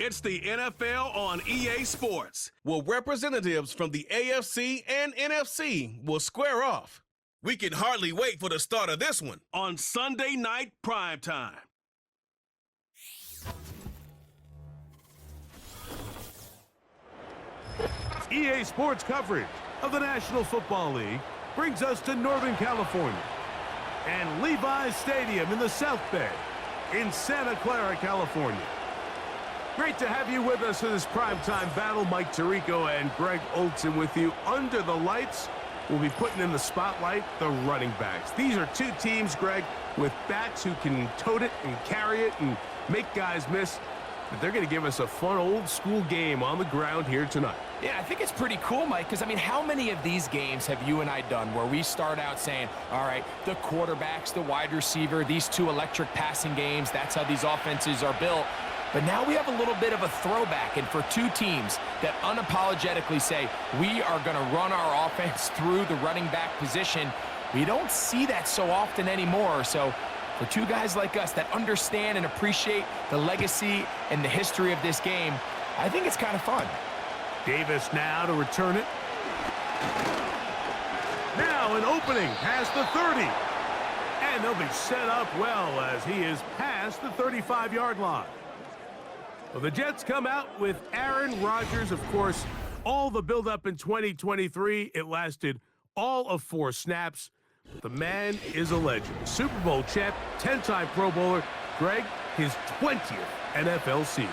It's the NFL on EA Sports, where representatives from the AFC and NFC will square off. We can hardly wait for the start of this one on Sunday Night Primetime. EA Sports coverage of the National Football League brings us to Northern California and Levi's Stadium in the South Bay in Santa Clara, California. Great to have you with us for this primetime battle. Mike Tirico and Greg Olson with you. Under the lights, we'll be putting in the spotlight the running backs. These are two teams, Greg, with backs who can tote it and carry it and make guys miss. But they're going to give us a fun old-school game on the ground here tonight. Yeah, I think it's pretty cool, Mike, because, I mean, how many of these games have you and I done where we start out saying, all right, the quarterbacks, the wide receiver, these two electric passing games, that's how these offenses are built. But now we have a little bit of a throwback, and for two teams that unapologetically say, we are going to run our offense through the running back position, we don't see that so often anymore. So for two guys like us that understand and appreciate the legacy and the history of this game, I think it's kind of fun. Davis now to return it. Now an opening past the 30. And they'll be set up well as he is past the 35-yard line. Well, the Jets come out with Aaron Rodgers. Of course, all the buildup in 2023, it lasted all of 4 snaps. The man is a legend. Super Bowl champ, 10-time Pro Bowler. Greg, his 20th NFL season.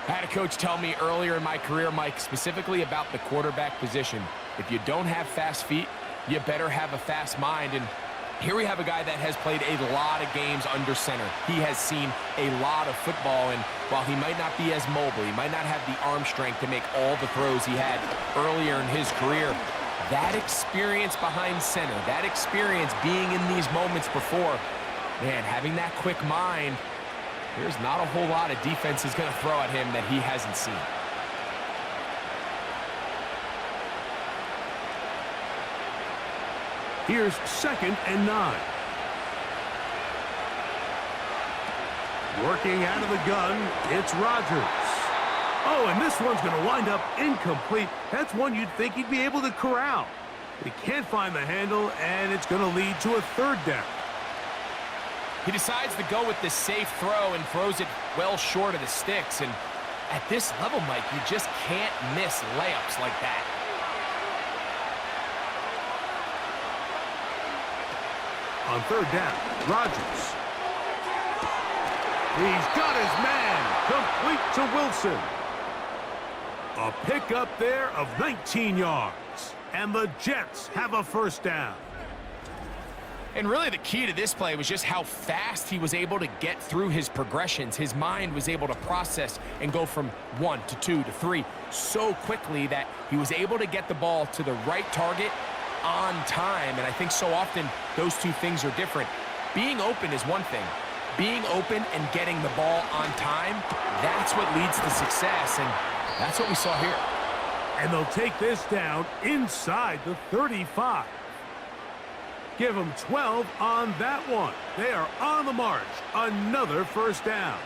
I had a coach tell me earlier in my career, Mike, specifically about the quarterback position. If you don't have fast feet, you better have a fast mind. And here we have a guy that has played a lot of games under center. He has seen a lot of football, and while he might not be as mobile, he might not have the arm strength to make all the throws he had earlier in his career, that experience behind center, that experience being in these moments before, man, having that quick mind, there's not a whole lot of defense is going to throw at him that he hasn't seen. Here's 2nd and 9. Working out of the gun, it's Rodgers. Oh, and this one's going to wind up incomplete. That's one you'd think he'd be able to corral. He can't find the handle, and it's going to lead to a 3rd down. He decides to go with this safe throw and throws it well short of the sticks. And at this level, Mike, you just can't miss layups like that. On 3rd down, Rodgers. He's got his man, complete to Wilson. A pickup there of 19 yards. And the Jets have a 1st down. And really the key to this play was just how fast he was able to get through his progressions. His mind was able to process and go from 1 to 2 to 3 so quickly that he was able to get the ball to the right target on time. And I think so often those two things are different. Being open is one thing. Being open and getting the ball on time, that's what leads to success, and that's what we saw here. And they'll take this down inside the 35. Give them 12 on that one. They are on the march. Another 1st down.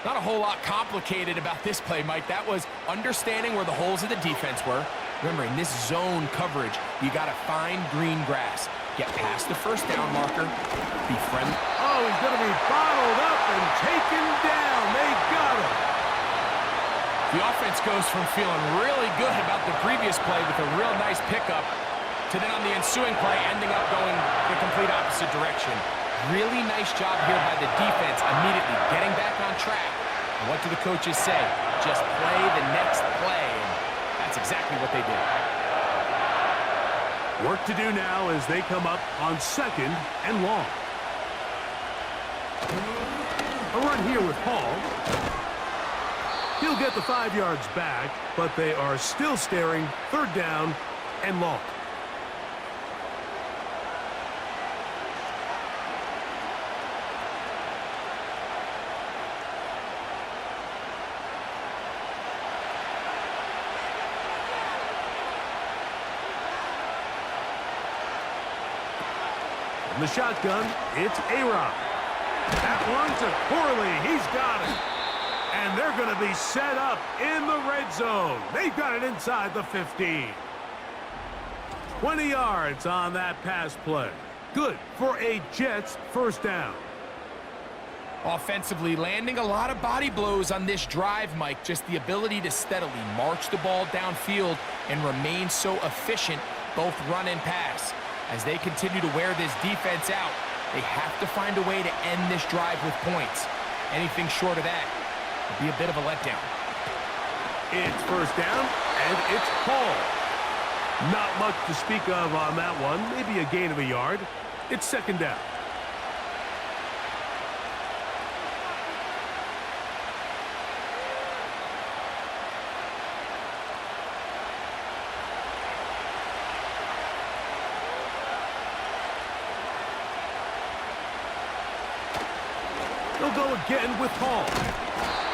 Not a whole lot complicated about this play, Mike. That was understanding where the holes of the defense were. Remember, in this zone coverage, you got to find green grass. Get past the 1st down marker. Be friendly. Oh, he's going to be bottled up and taken down. They got him. The offense goes from feeling really good about the previous play with a real nice pickup to then on the ensuing play ending up going the complete opposite direction. Really nice job here by the defense immediately getting back on track. And what do the coaches say? Just play the next play. And that's exactly what they did. Work to do now as they come up on 2nd and long. A run here with Hall. He'll get the 5 yards back, but they are still staring 3rd down and long. From the shotgun, it's A-Rod. That one to Corley. He's got it. And They're going to be set up in the red zone. They've got it inside the 15. 20 yards on that pass play. Good for a Jets first down. Offensively, landing a lot of body blows on this drive, Mike. Just the ability to steadily march the ball downfield and remain so efficient, both run and pass. As they continue to wear this defense out, they have to find a way to end this drive with points. Anything short of that would be a bit of a letdown. It's first down, and it's Paul. Not much to speak of on that one. Maybe a gain of a yard. It's second down. They'll go again with Hall.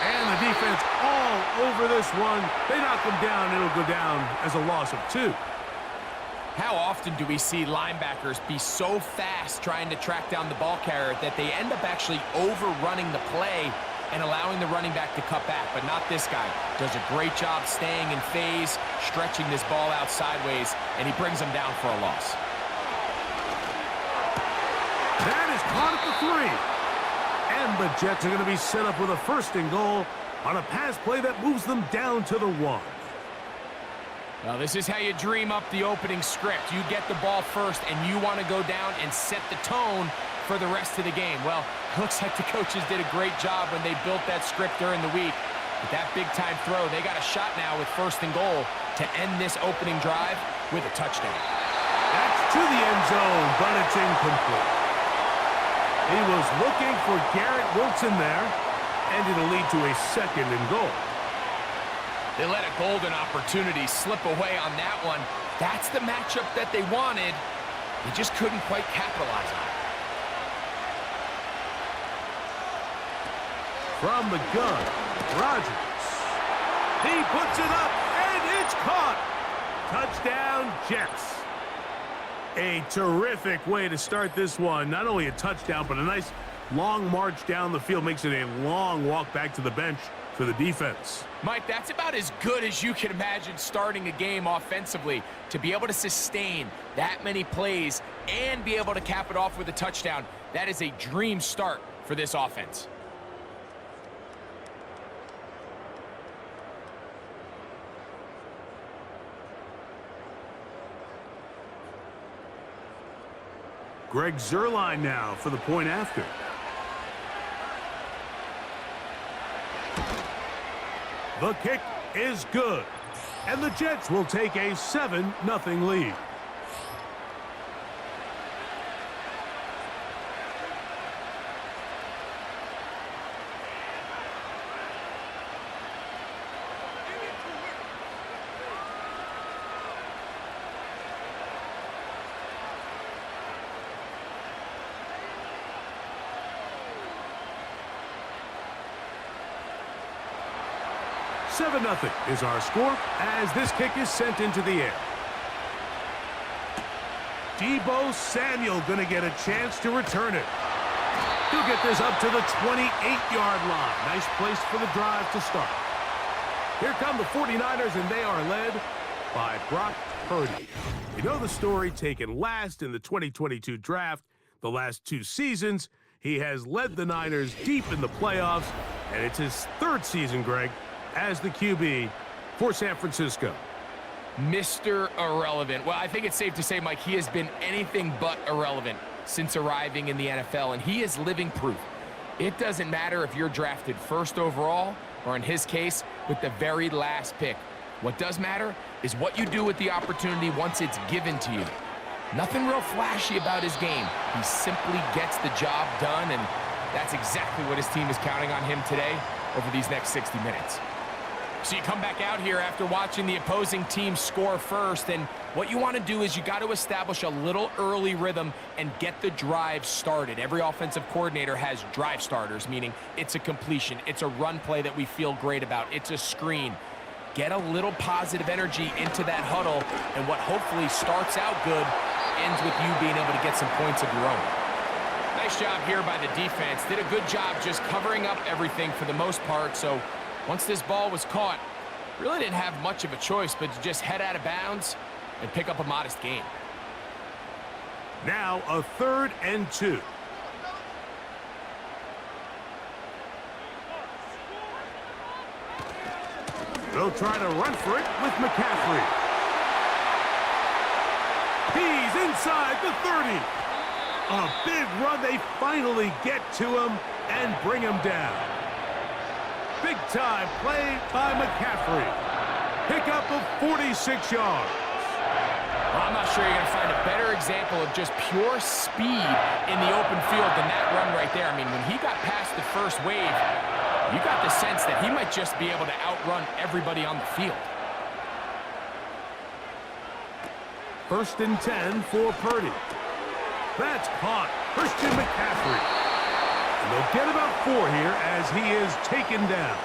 And the defense all over this one. They knock him down. It'll go down as a loss of 2. How often do we see linebackers be so fast trying to track down the ball carrier that they end up actually overrunning the play and allowing the running back to cut back? But not this guy. Does a great job staying in phase, stretching this ball out sideways, and he brings him down for a loss. That is caught at the 3. And the Jets are going to be set up with a first and goal on a pass play that moves them down to the 1. Now, this is how you dream up the opening script. You get the ball first, and you want to go down and set the tone for the rest of the game. Well, looks like the coaches did a great job when they built that script during the week. With that big-time throw, they got a shot now with first and goal to end this opening drive with a touchdown. That's to the end zone, but it's incomplete. He was looking for Garrett Wilson there, and it'll lead to a second and goal. They let a golden opportunity slip away on that one. That's the matchup that they wanted. They just couldn't quite capitalize on it. From the gun, Rodgers. He puts it up, and it's caught. Touchdown, Jets. A terrific way to start this one. Not only a touchdown, but a nice long march down the field. Makes it a long walk back to the bench for the defense. Mike, that's about as good as you can imagine starting a game offensively. To be able to sustain that many plays and be able to cap it off with a touchdown, that is a dream start for this offense. Greg Zuerlein now for the point after. The kick is good, and the Jets will take a 7-0 lead. Seven 7-0 is our score as this kick is sent into the air. Deebo Samuel going to get a chance to return it. He'll get this up to the 28-yard line. Nice place for the drive to start. Here come the 49ers, and they are led by Brock Purdy. You know the story, taken last in the 2022 draft. The last 2 seasons, he has led the Niners deep in the playoffs, and it's his 3rd season, Greg, as the QB for San Francisco. Mr. Irrelevant. Well, I think it's safe to say, Mike, he has been anything but irrelevant since arriving in the NFL, and he is living proof. It doesn't matter if you're drafted 1st overall or, in his case, with the very last pick. What does matter is what you do with the opportunity once it's given to you. Nothing real flashy about his game. He simply gets the job done, and that's exactly what his team is counting on him today over these next 60 minutes. So you come back out here after watching the opposing team score first, and what you want to do is you got to establish a little early rhythm and get the drive started. Every offensive coordinator has drive starters, meaning it's a completion, it's a run play that we feel great about, it's a screen. Get a little positive energy into that huddle, and what hopefully starts out good ends with you being able to get some points of your own. Nice job here by the defense. Did a good job just covering up everything for the most part, so Once this ball was caught, really didn't have much of a choice but to just head out of bounds and pick up a modest gain. Now a 3rd and 2. They'll try to run for it with McCaffrey. He's inside the 30. A big run. They finally get to him and bring him down. Big time play by McCaffrey. Pickup of 46 yards. Well, I'm not sure you're going to find a better example of just pure speed in the open field than that run right there. I mean, when he got past the first wave, you got the sense that he might just be able to outrun everybody on the field. 1st and 10 for Purdy. That's caught. Christian McCaffrey. And they'll get about 4 here as he is taken down.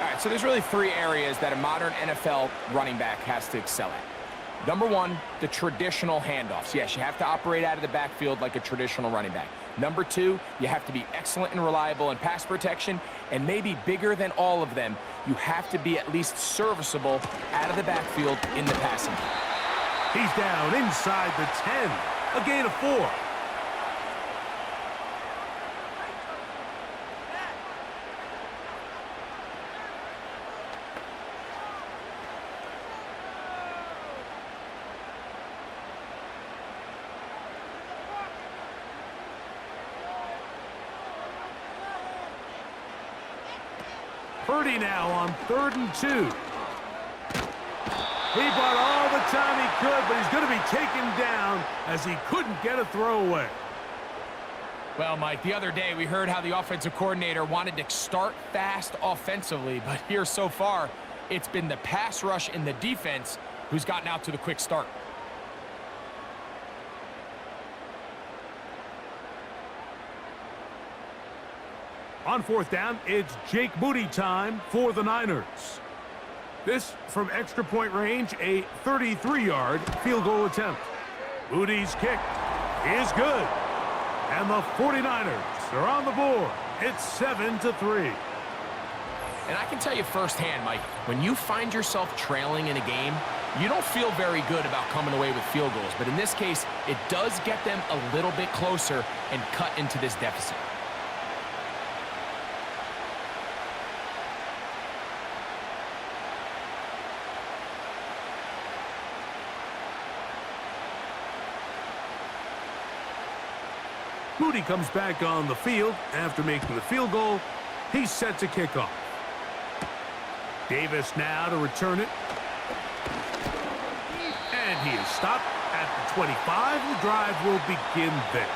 All right, so there's really 3 areas that a modern NFL running back has to excel at. Number 1, the traditional handoffs. Yes, you have to operate out of the backfield like a traditional running back. Number 2, you have to be excellent and reliable in pass protection, and maybe bigger than all of them, you have to be at least serviceable out of the backfield in the passing game. He's down inside the 10. A gain of 4. Purdy now on 3rd and 2. He bought all the time he could, but he's going to be taken down as he couldn't get a throwaway. Well, Mike, the other day we heard how the offensive coordinator wanted to start fast offensively, but here so far, it's been the pass rush and the defense who's gotten out to the quick start. On 4th down, it's Jake Moody time for the Niners. This from extra point range, a 33-yard field goal attempt. Moody's kick is good. And the 49ers are on the board. It's 7-3. And I can tell you firsthand, Mike, when you find yourself trailing in a game, you don't feel very good about coming away with field goals. But in this case, it does get them a little bit closer and cut into this deficit. Moody comes back on the field after making the field goal. He's set to kick off. Davis now to return it. And he is stopped at the 25. The drive will begin there.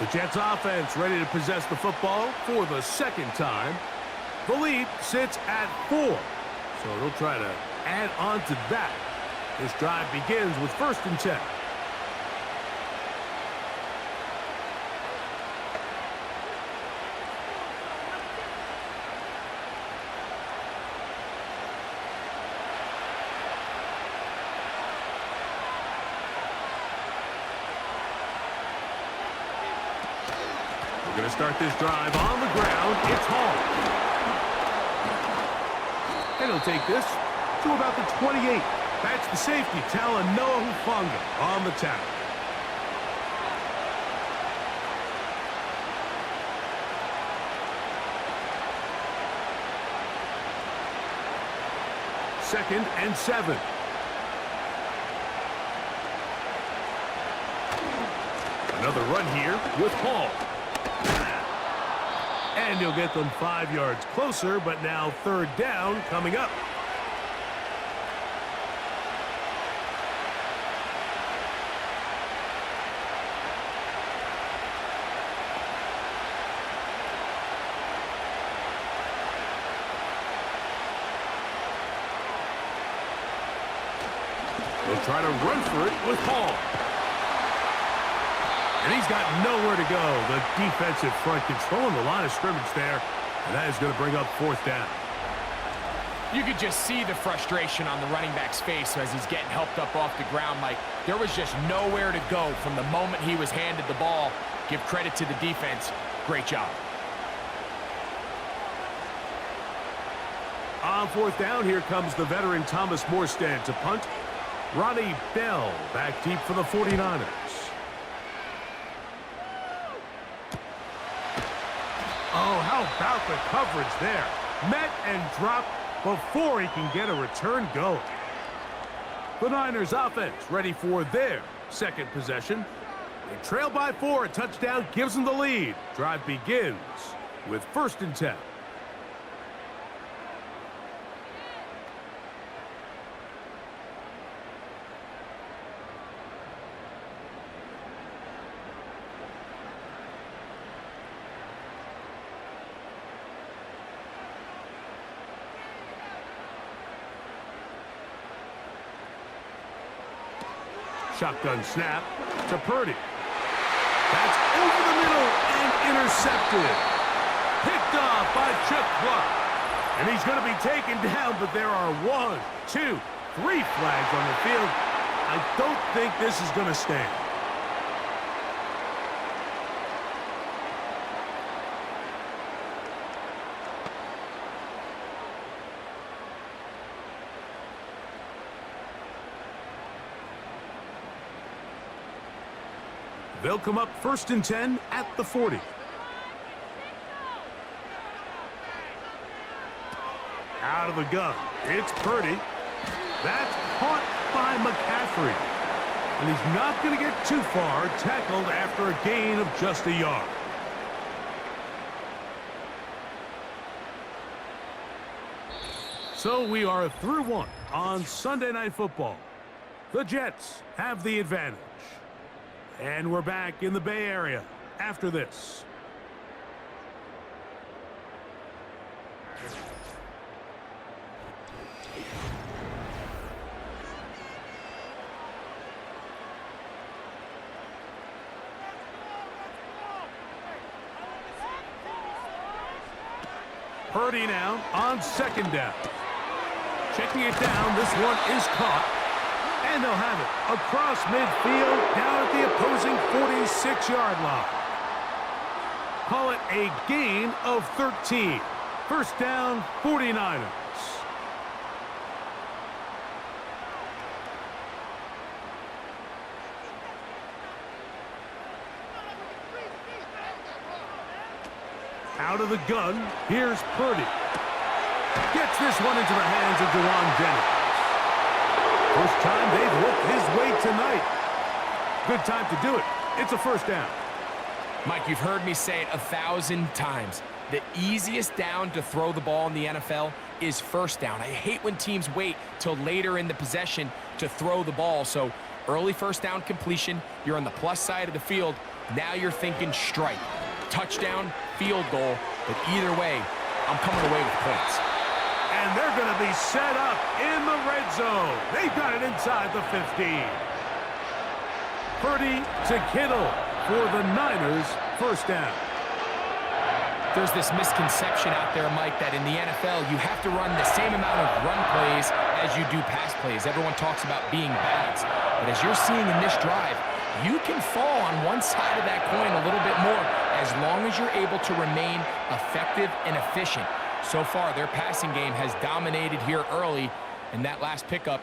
The Jets offense ready to possess the football for the 2nd time. The lead sits at 4. So they'll try to add on to that. This drive begins with 1st and 10. Going to start this drive on the ground. It's Hall. And he'll take this to about the 28. That's the safety, Talanoa Hufanga on the tackle. Second and 7. Another run here with Hall. And he'll get them 5 yards closer, but now 3rd down coming up. They'll try to run for it with Hall. And he's got nowhere to go. The defensive front controlling the line of scrimmage there. And that is going to bring up 4th down. You could just see the frustration on the running back's face as he's getting helped up off the ground, Mike. There was just nowhere to go from the moment he was handed the ball. Give credit to the defense. Great job. On fourth down, here comes the veteran Thomas Morstead to punt. Ronnie Bell back deep for the 49ers. Oh, how about the coverage there? Met and dropped before he can get a return going. The Niners offense ready for their second possession. They trail by 4. A touchdown gives them the lead. Drive begins with 1st and 10. Shotgun snap to Purdy. That's over the middle and intercepted. Picked off by Chuck Clark. And he's going to be taken down, but there are 1, 2, 3 flags on the field. I don't think this is going to stand. They'll come up 1st and 10 at the 40. Out of the gun. It's Purdy. That's caught by McCaffrey. And he's not going to get too far, tackled after a gain of just a yard. So we are through 1 on Sunday Night Football. The Jets have the advantage. And we're back in the Bay Area after this. Purdy now on 2nd down. Checking it down, this one is caught. And they'll have it across midfield down at the opposing 46-yard line. Call it a gain of 13. 1st down, 49ers. Out of the gun, here's Purdy. Gets this one into the hands of Dewan Jennings. First time they've looked his way tonight. Good time to do it. It's a 1st down. Mike, you've heard me say it 1,000 times. The easiest down to throw the ball in the NFL is 1st down. I hate when teams wait till later in the possession to throw the ball. So early 1st down completion, you're on the plus side of the field. Now you're thinking strike, touchdown, field goal. But either way, I'm coming away with points. And they're going to be set up in the red zone. They've got it inside the 15. Purdy to Kittle for the Niners, 1st down. There's this misconception out there, Mike, that in the NFL, you have to run the same amount of run plays as you do pass plays. Everyone talks about being balanced. But as you're seeing in this drive, you can fall on one side of that coin a little bit more as long as you're able to remain effective and efficient. So far, their passing game has dominated here early, and that last pickup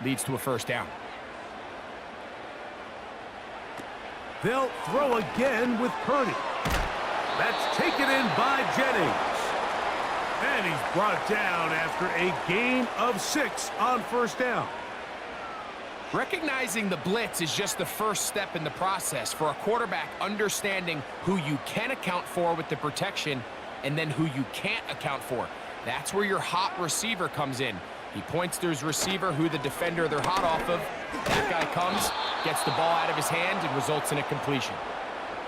leads to a 1st down. They'll throw again with Purdy. That's taken in by Jennings. And he's brought down after a gain of 6 on 1st down. Recognizing the blitz is just the first step in the process for a quarterback, understanding who you can account for with the protection and then who you can't account for. That's where your hot receiver comes in. He points to his receiver, who the defender they're hot off of. That guy comes, gets the ball out of his hand, and results in a completion.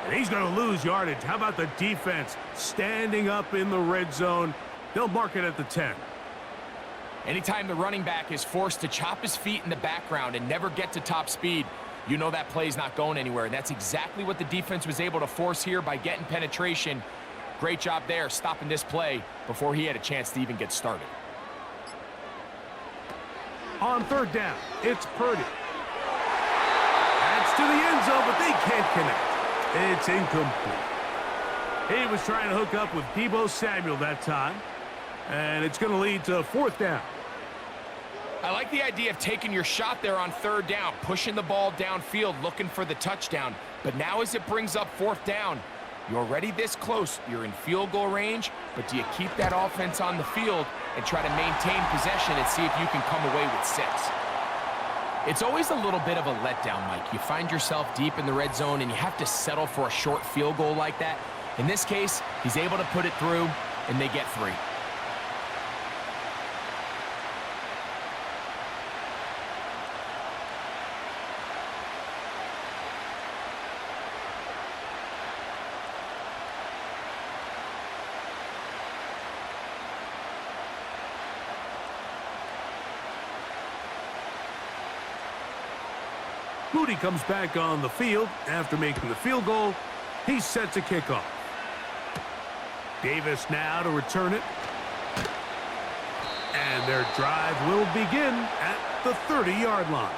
And he's going to lose yardage. How about the defense standing up in the red zone? They'll mark it at the 10. Anytime the running back is forced to chop his feet in the background and never get to top speed, you know that play's not going anywhere. And that's exactly what the defense was able to force here by getting penetration. Great job there, stopping this play before he had a chance to even get started. On 3rd down, it's Purdy. That's to the end zone, but they can't connect. It's incomplete. He was trying to hook up with Deebo Samuel that time. And it's going to lead to 4th down. I like the idea of taking your shot there on 3rd down, pushing the ball downfield, looking for the touchdown. But now as it brings up 4th down, you're already this close. You're in field goal range, but do you keep that offense on the field and try to maintain possession and see if you can come away with 6? It's always a little bit of a letdown, Mike. You find yourself deep in the red zone and you have to settle for a short field goal like that. In this case, he's able to put it through, and they get 3. Moody comes back on the field after making the field goal. He's set to kick off. Davis now to return it. And their drive will begin at the 30-yard line.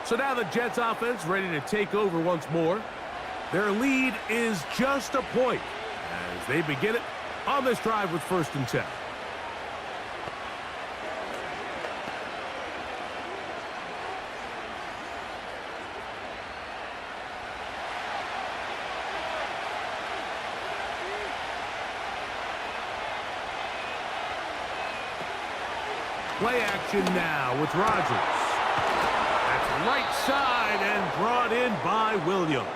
So now the Jets offense ready to take over once more. Their lead is just a point as they begin it on this drive with 1st and 10. Play action now with Rodgers. That's right side and brought in by Williams.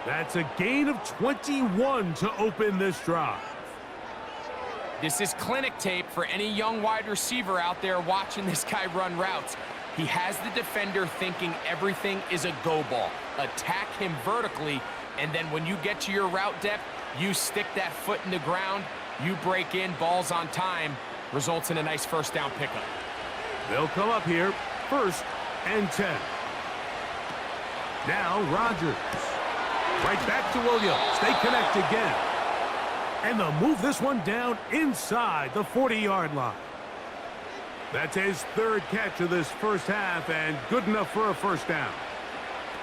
That's a gain of 21 to open this drive. This is clinic tape for any young wide receiver out there watching this guy run routes. He has the defender thinking everything is a go ball. Attack him vertically, and then when you get to your route depth, you stick that foot in the ground, you break in, balls on time, results in a nice 1st down pickup. They'll come up here, 1st and 10. Now Rodgers. Right back to Williams. They connect again. And they'll move this one down inside the 40-yard line. That's his 3rd catch of this 1st half and good enough for a 1st down.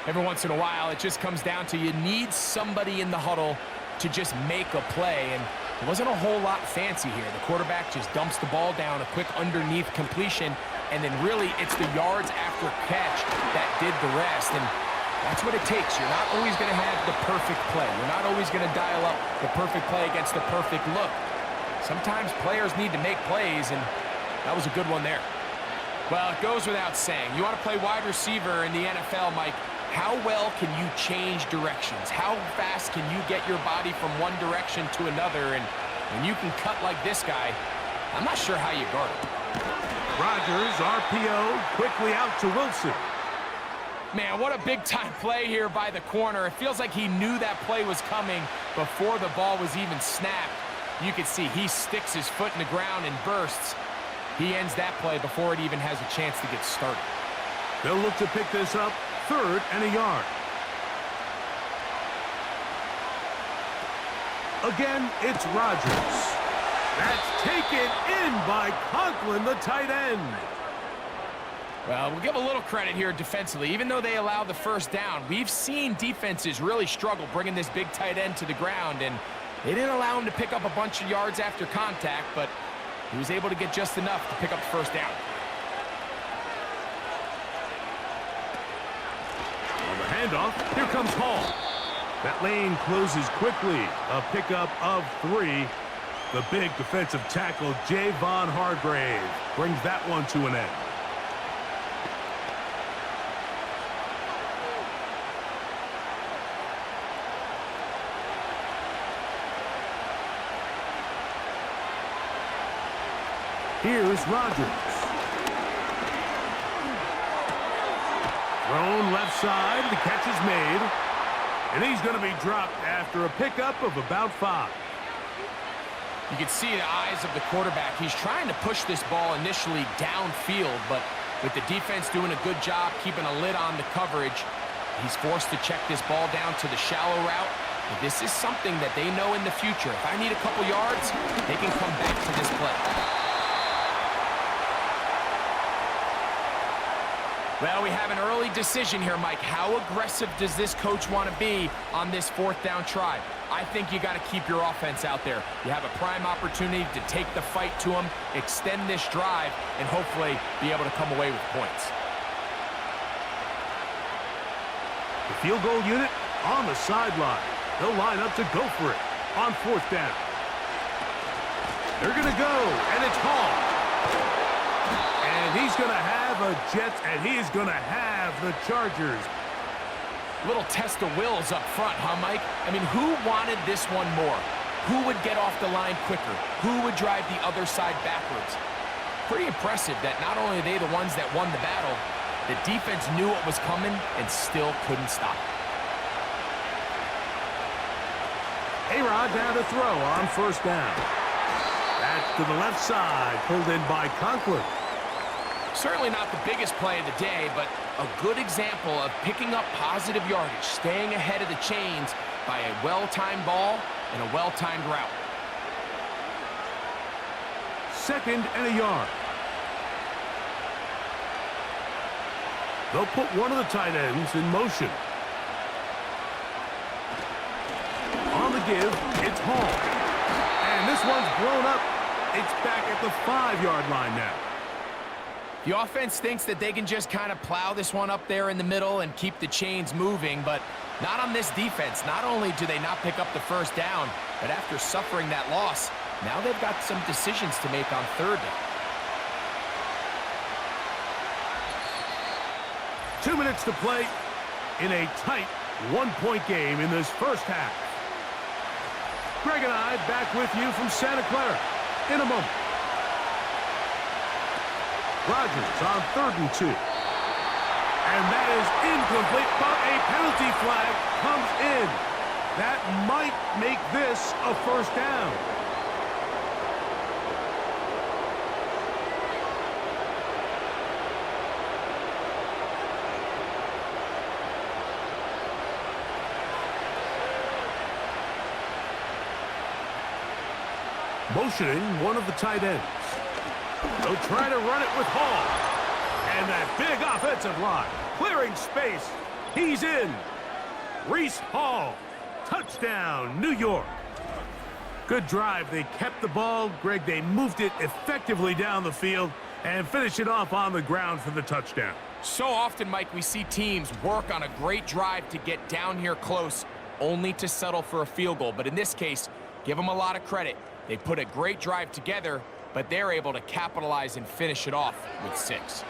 Every once in a while, it just comes down to you need somebody in the huddle to just make a play, and it wasn't a whole lot fancy here. The quarterback just dumps the ball down, a quick underneath completion, and then really it's the yards after catch that did the rest, and that's what it takes. You're not always going to have the perfect play. You're not always going to dial up the perfect play against the perfect look. Sometimes players need to make plays, and that was a good one there. Well, it goes without saying. You want to play wide receiver in the NFL, Mike, how well can you change directions? How fast can you get your body from one direction to another? And when you can cut like this guy, I'm not sure how you guard it. Rodgers, RPO, quickly out to Wilson. Man, what a big-time play here by the corner. It feels like he knew that play was coming before the ball was even snapped. You can see he sticks his foot in the ground and bursts. He ends that play before it even has a chance to get started. They'll look to pick this up, 3rd and a yard. Again, it's Rodgers. That's taken in by Conklin, the tight end. Well, we'll give a little credit here defensively. Even though they allow the 1st down, we've seen defenses really struggle bringing this big tight end to the ground, and they didn't allow him to pick up a bunch of yards after contact, but he was able to get just enough to pick up the 1st down. On the handoff, here comes Hall. That lane closes quickly. A pickup of 3. The big defensive tackle, Javon Hargrave, brings that one to an end. Here's Rodgers. Thrown left side. The catch is made. And he's going to be dropped after a pickup of about 5. You can see the eyes of the quarterback. He's trying to push this ball initially downfield, but with the defense doing a good job keeping a lid on the coverage, he's forced to check this ball down to the shallow route. But this is something that they know in the future. If I need a couple yards, they can come back to this play. Well, we have an early decision here, Mike. How aggressive does this coach want to be on this fourth down try? I think you got to keep your offense out there. You have a prime opportunity to take the fight to them, extend this drive, and hopefully be able to come away with points. The field goal unit on the sideline. They'll line up to go for it on fourth down. They're going to go, and it's Hall. And he's going to have a Jets, and he's going to have the Chargers. Little test of wills up front, huh, Mike? I mean, who wanted this one more? Who would get off the line quicker? Who would drive the other side backwards? Pretty impressive that not only are they the ones that won the battle, the defense knew what was coming and still couldn't stop it. A-Rod down to throw on first down. That's to the left side, pulled in by Conklin. Certainly not the biggest play of the day, but a good example of picking up positive yardage, staying ahead of the chains by a well-timed ball and a well-timed route. Second and a yard. They'll put one of the tight ends in motion. On the give, it's Hall. And this one's blown up. It's back at the 5-yard line now. The offense thinks that they can just kind of plow this one up there in the middle and keep the chains moving, but not on this defense. Not only do they not pick up the first down, but after suffering that loss, now they've got some decisions to make on third down. 2 minutes to play in a tight one-point game in this first half. Greg and I back with you from Santa Clara in a moment. Rodgers on 3rd and 2. And that is incomplete, but a penalty flag comes in. That might make this a first down. Motioning one of the tight ends. They'll try to run it with Hall. And that big offensive line. Clearing space. He's in. Reese Hall. Touchdown, New York. Good drive. They kept the ball. Greg, they moved it effectively down the field and finished it off on the ground for the touchdown. So often, Mike, we see teams work on a great drive to get down here close, only to settle for a field goal. But in this case, give them a lot of credit. They put a great drive together, but they're able to capitalize and finish it off with 6.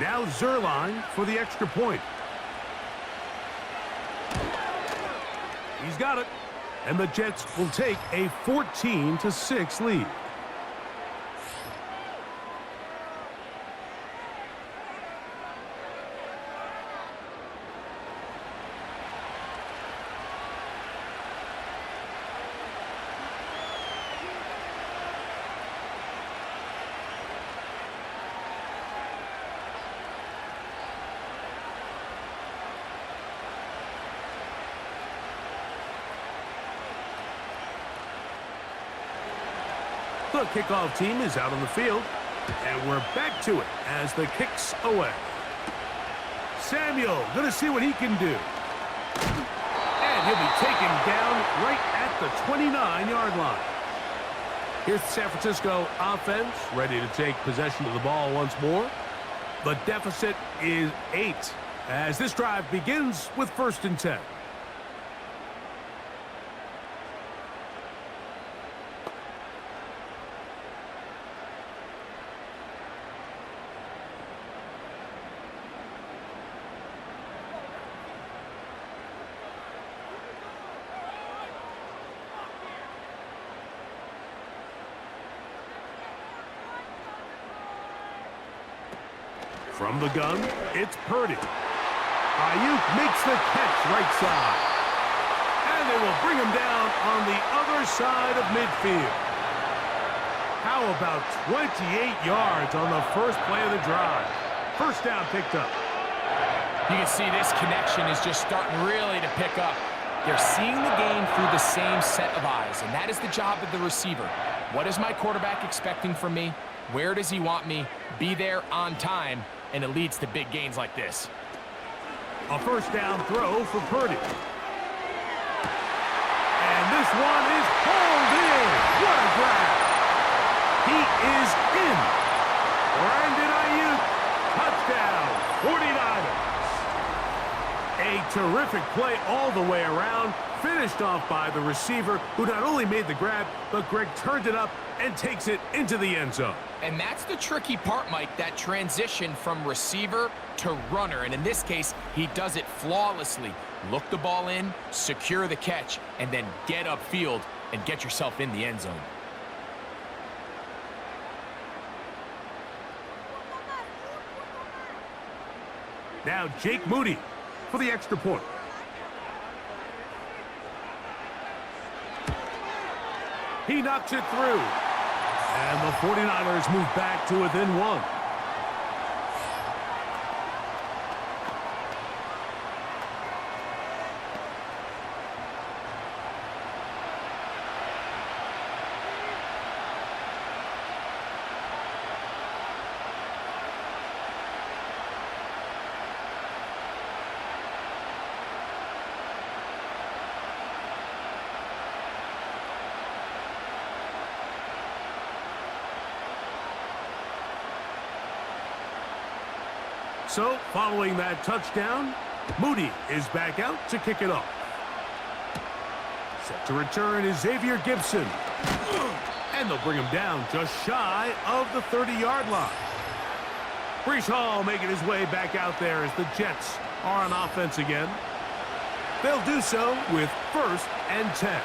Now Zerline for the extra point. He's got it. And the Jets will take a 14-6 lead. The kickoff team is out on the field, and we're back to it as the kick's away. Samuel going to see what he can do. And he'll be taken down right at the 29-yard line. Here's the San Francisco offense ready to take possession of the ball once more. The deficit is 8 as this drive begins with 1st and 10. From the gun, it's Purdy. Ayuk makes the catch right side. And they will bring him down on the other side of midfield. How about 28 yards on the first play of the drive? First down picked up. You can see this connection is just starting really to pick up. They're seeing the game through the same set of eyes, and that is the job of the receiver. What is my quarterback expecting from me? Where does he want me? Be there on time. and it leads to big gains like this. A first down throw for Purdy. And this one is pulled in. What a grab. He is in. Brandon Ayuk, touchdown, 49ers. A terrific play all the way around, finished off by the receiver, who not only made the grab, but Greg turned it up and takes it into the end zone. And that's the tricky part, Mike, that transition from receiver to runner. And in this case, he does it flawlessly. Look the ball in, secure the catch, and then get upfield and get yourself in the end zone. Now Jake Moody for the extra point. He knocks it through. And the 49ers move back to within one. So, following that touchdown, Moody is back out to kick it off. Set to return is Xavier Gibson. And they'll bring him down just shy of the 30-yard line. Breece Hall making his way back out there as the Jets are on offense again. They'll do so with 1st and 10.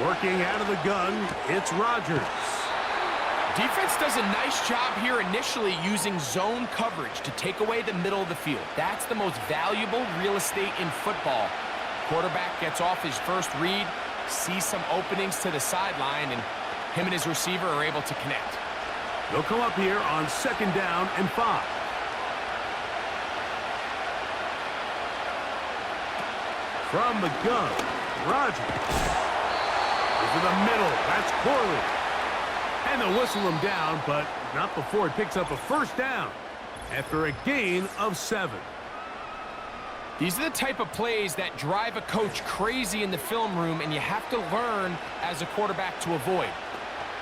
Working out of the gun, it's Rodgers. Defense does a nice job here initially using zone coverage to take away the middle of the field. That's the most valuable real estate in football. Quarterback gets off his first read, sees some openings to the sideline, and him and his receiver are able to connect. They'll come up here on 2nd down and 5. From the gun, Rodgers. To the middle, that's Corley. And they'll whistle him down, but not before he picks up a first down after a gain of 7. These are the type of plays that drive a coach crazy in the film room, and you have to learn as a quarterback to avoid.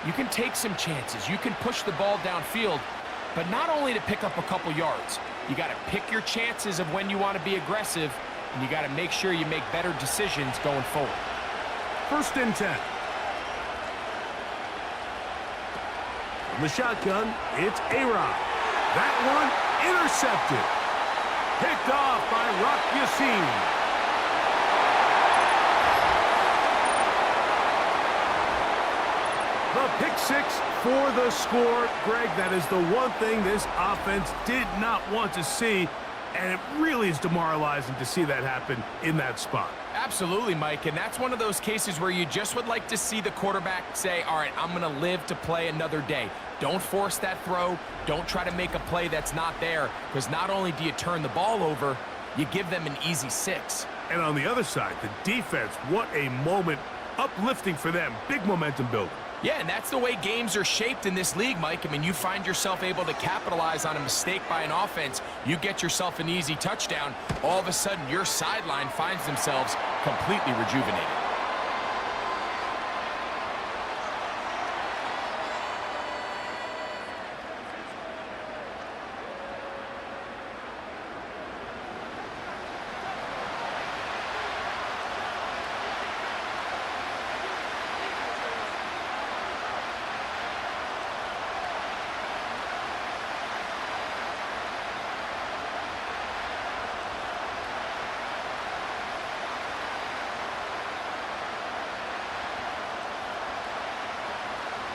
You can take some chances. You can push the ball downfield, but not only to pick up a couple yards. You got to pick your chances of when you want to be aggressive, and you got to make sure you make better decisions going forward. 1st and 10. From the shotgun, it's A-Rod. That one intercepted. Picked off by Rock Yassin. The pick 6 for the score. Greg, that is the one thing this offense did not want to see, and it really is demoralizing to see that happen in that spot. Absolutely, Mike, and that's one of those cases where you just would like to see the quarterback say, all right, I'm going to live to play another day. Don't force that throw. Don't try to make a play that's not there, because not only do you turn the ball over, you give them an easy 6. And on the other side, the defense, what a moment. Uplifting for them. Big momentum building. Yeah, and that's the way games are shaped in this league, Mike. I mean, you find yourself able to capitalize on a mistake by an offense. You get yourself an easy touchdown. All of a sudden, your sideline finds themselves completely rejuvenated.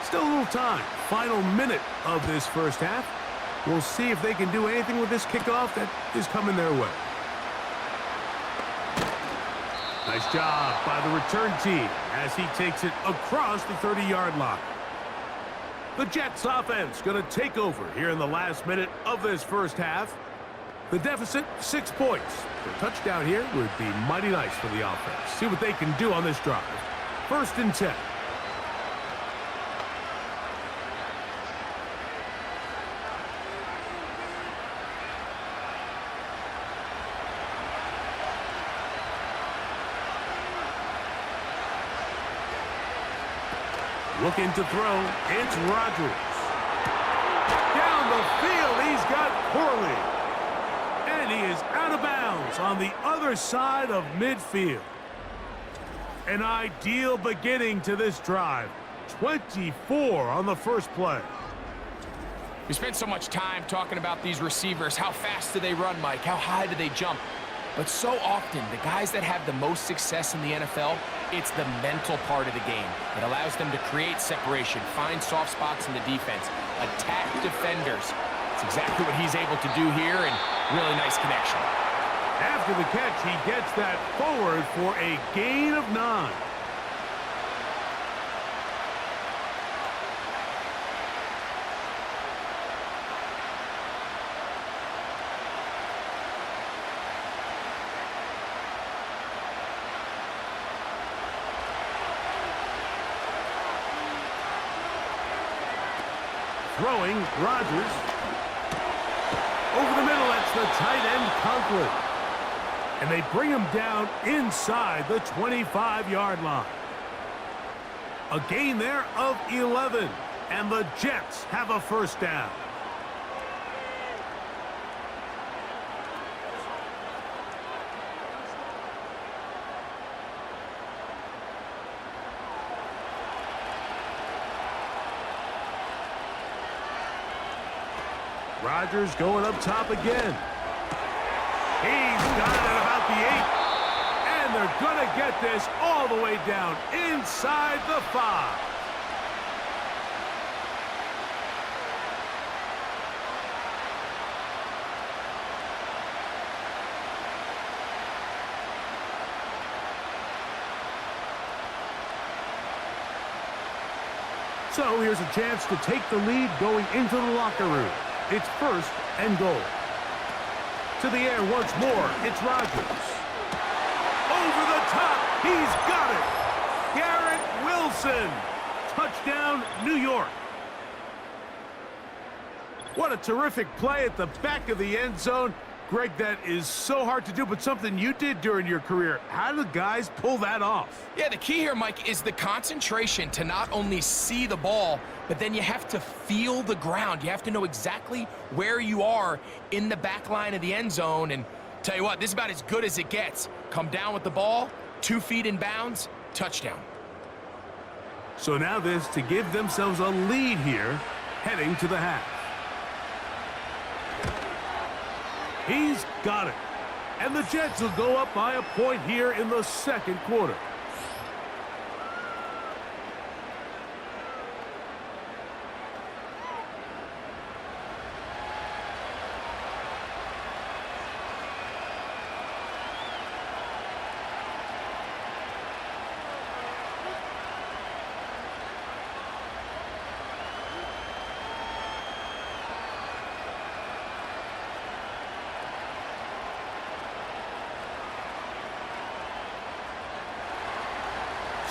Still a little time. Final minute of this first half. We'll see if they can do anything with this kickoff that is coming their way. Nice job by the return team as he takes it across the 30-yard line. The Jets offense going to take over here in the last minute of this first half. The deficit, 6 points. A touchdown here would be mighty nice for the offense. See what they can do on this drive. 1st and 10. Looking to throw, it's Rodgers. Down the field, he's got Corley. And he is out of bounds on the other side of midfield. An ideal beginning to this drive. 24 on the first play. We spent so much time talking about these receivers. How fast do they run, Mike? How high do they jump? But so often, the guys that have the most success in the NFL, it's the mental part of the game. It allows them to create separation, find soft spots in the defense, attack defenders. It's exactly what he's able to do here, and really nice connection. After the catch, he gets that forward for a gain of 9. Throwing, Rodgers. Over the middle, that's the tight end, Conklin. And they bring him down inside the 25-yard line. A gain there of 11. And the Jets have a first down. Rodgers going up top again. He's got it at about the 8. And they're going to get this all the way down inside the 5. So here's a chance to take the lead going into the locker room. It's 1st and goal. To the air once more, it's Rodgers. Over the top, he's got it. Garrett Wilson. Touchdown, New York. What a terrific play at the back of the end zone. Greg, that is so hard to do, but something you did during your career. How do the guys pull that off? Yeah, the key here, Mike, is the concentration to not only see the ball, but then you have to feel the ground. You have to know exactly where you are in the back line of the end zone. And tell you what, this is about as good as it gets. Come down with the ball, 2 feet in bounds, touchdown. So now this to give themselves a lead here, heading to the half. He's got it. And the Jets will go up by a point here in the second quarter.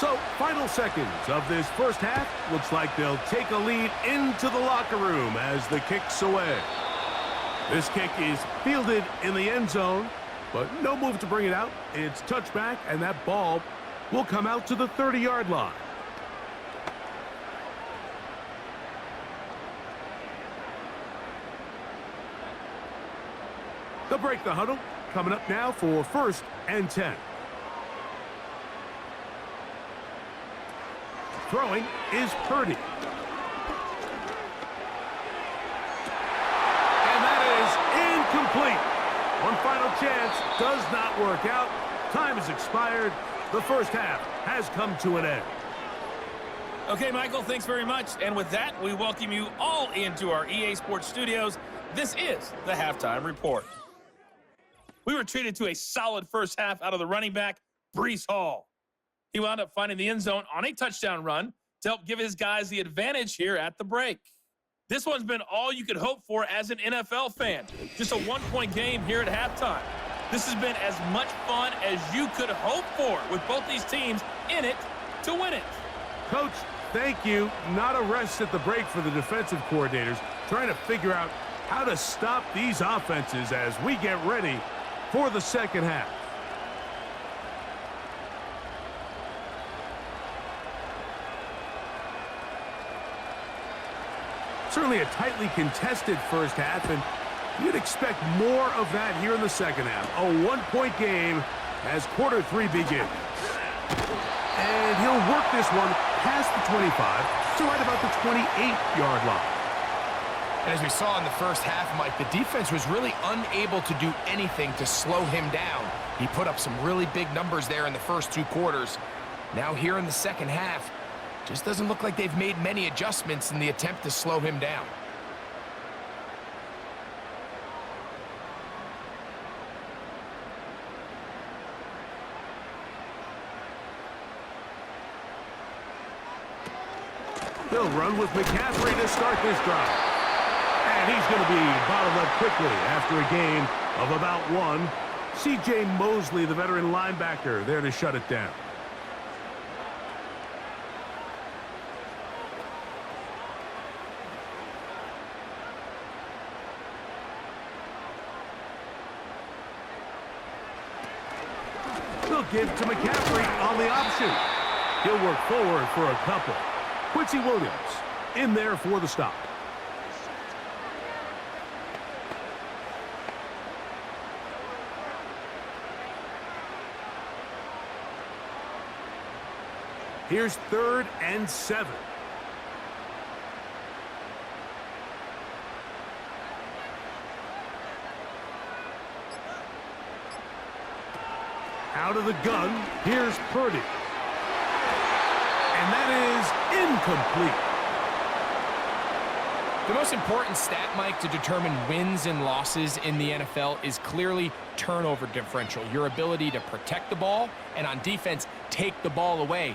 So, final seconds of this first half. Looks like they'll take a lead into the locker room as the kick's away. This kick is fielded in the end zone, but no move to bring it out. It's touchback, and that ball will come out to the 30-yard line. They'll break the huddle. Coming up now for 1st and 10. Throwing is Purdy. And that is incomplete. One final chance does not work out. Time has expired. The first half has come to an end. Okay, Michael, thanks very much. And with that, we welcome you all into our EA Sports studios. This is the Halftime Report. We were treated to a solid first half out of the running back, Breece Hall. He wound up finding the end zone on a touchdown run to help give his guys the advantage here at the break. This one's been all you could hope for as an NFL fan. Just a one-point game here at halftime. This has been as much fun as you could hope for with both these teams in it to win it. Coach, thank you. Not a rest at the break for the defensive coordinators, trying to figure out how to stop these offenses as we get ready for the second half. Certainly a tightly contested first half, and you'd expect more of that here in the second half. A one-point game as quarter three begins. And he'll work this one past the 25 to right about the 28-yard line. And as we saw in the first half, Mike, the defense was really unable to do anything to slow him down. He put up some really big numbers there in the first two quarters. Now here in the second half, just doesn't look like they've made many adjustments in the attempt to slow him down. They'll run with McCaffrey to start this drive. And he's going to be bottled up quickly after a gain of about one. C.J. Mosley, the veteran linebacker, there to shut it down. They'll give to McCaffrey on the option. He'll work forward for a couple. Quincy Williams in there for the stop. Here's 3rd and 7. Out of the gun, here's Purdy. And that is incomplete. The most important stat, Mike, to determine wins and losses in the NFL is clearly turnover differential, your ability to protect the ball and on defense, take the ball away.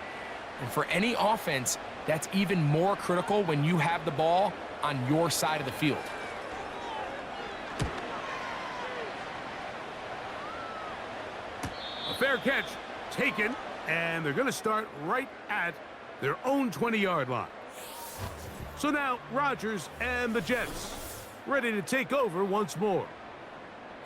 And for any offense, that's even more critical when you have the ball on your side of the field. A fair catch taken, and they're going to start right at their own 20-yard line. So now Rodgers and the Jets ready to take over once more.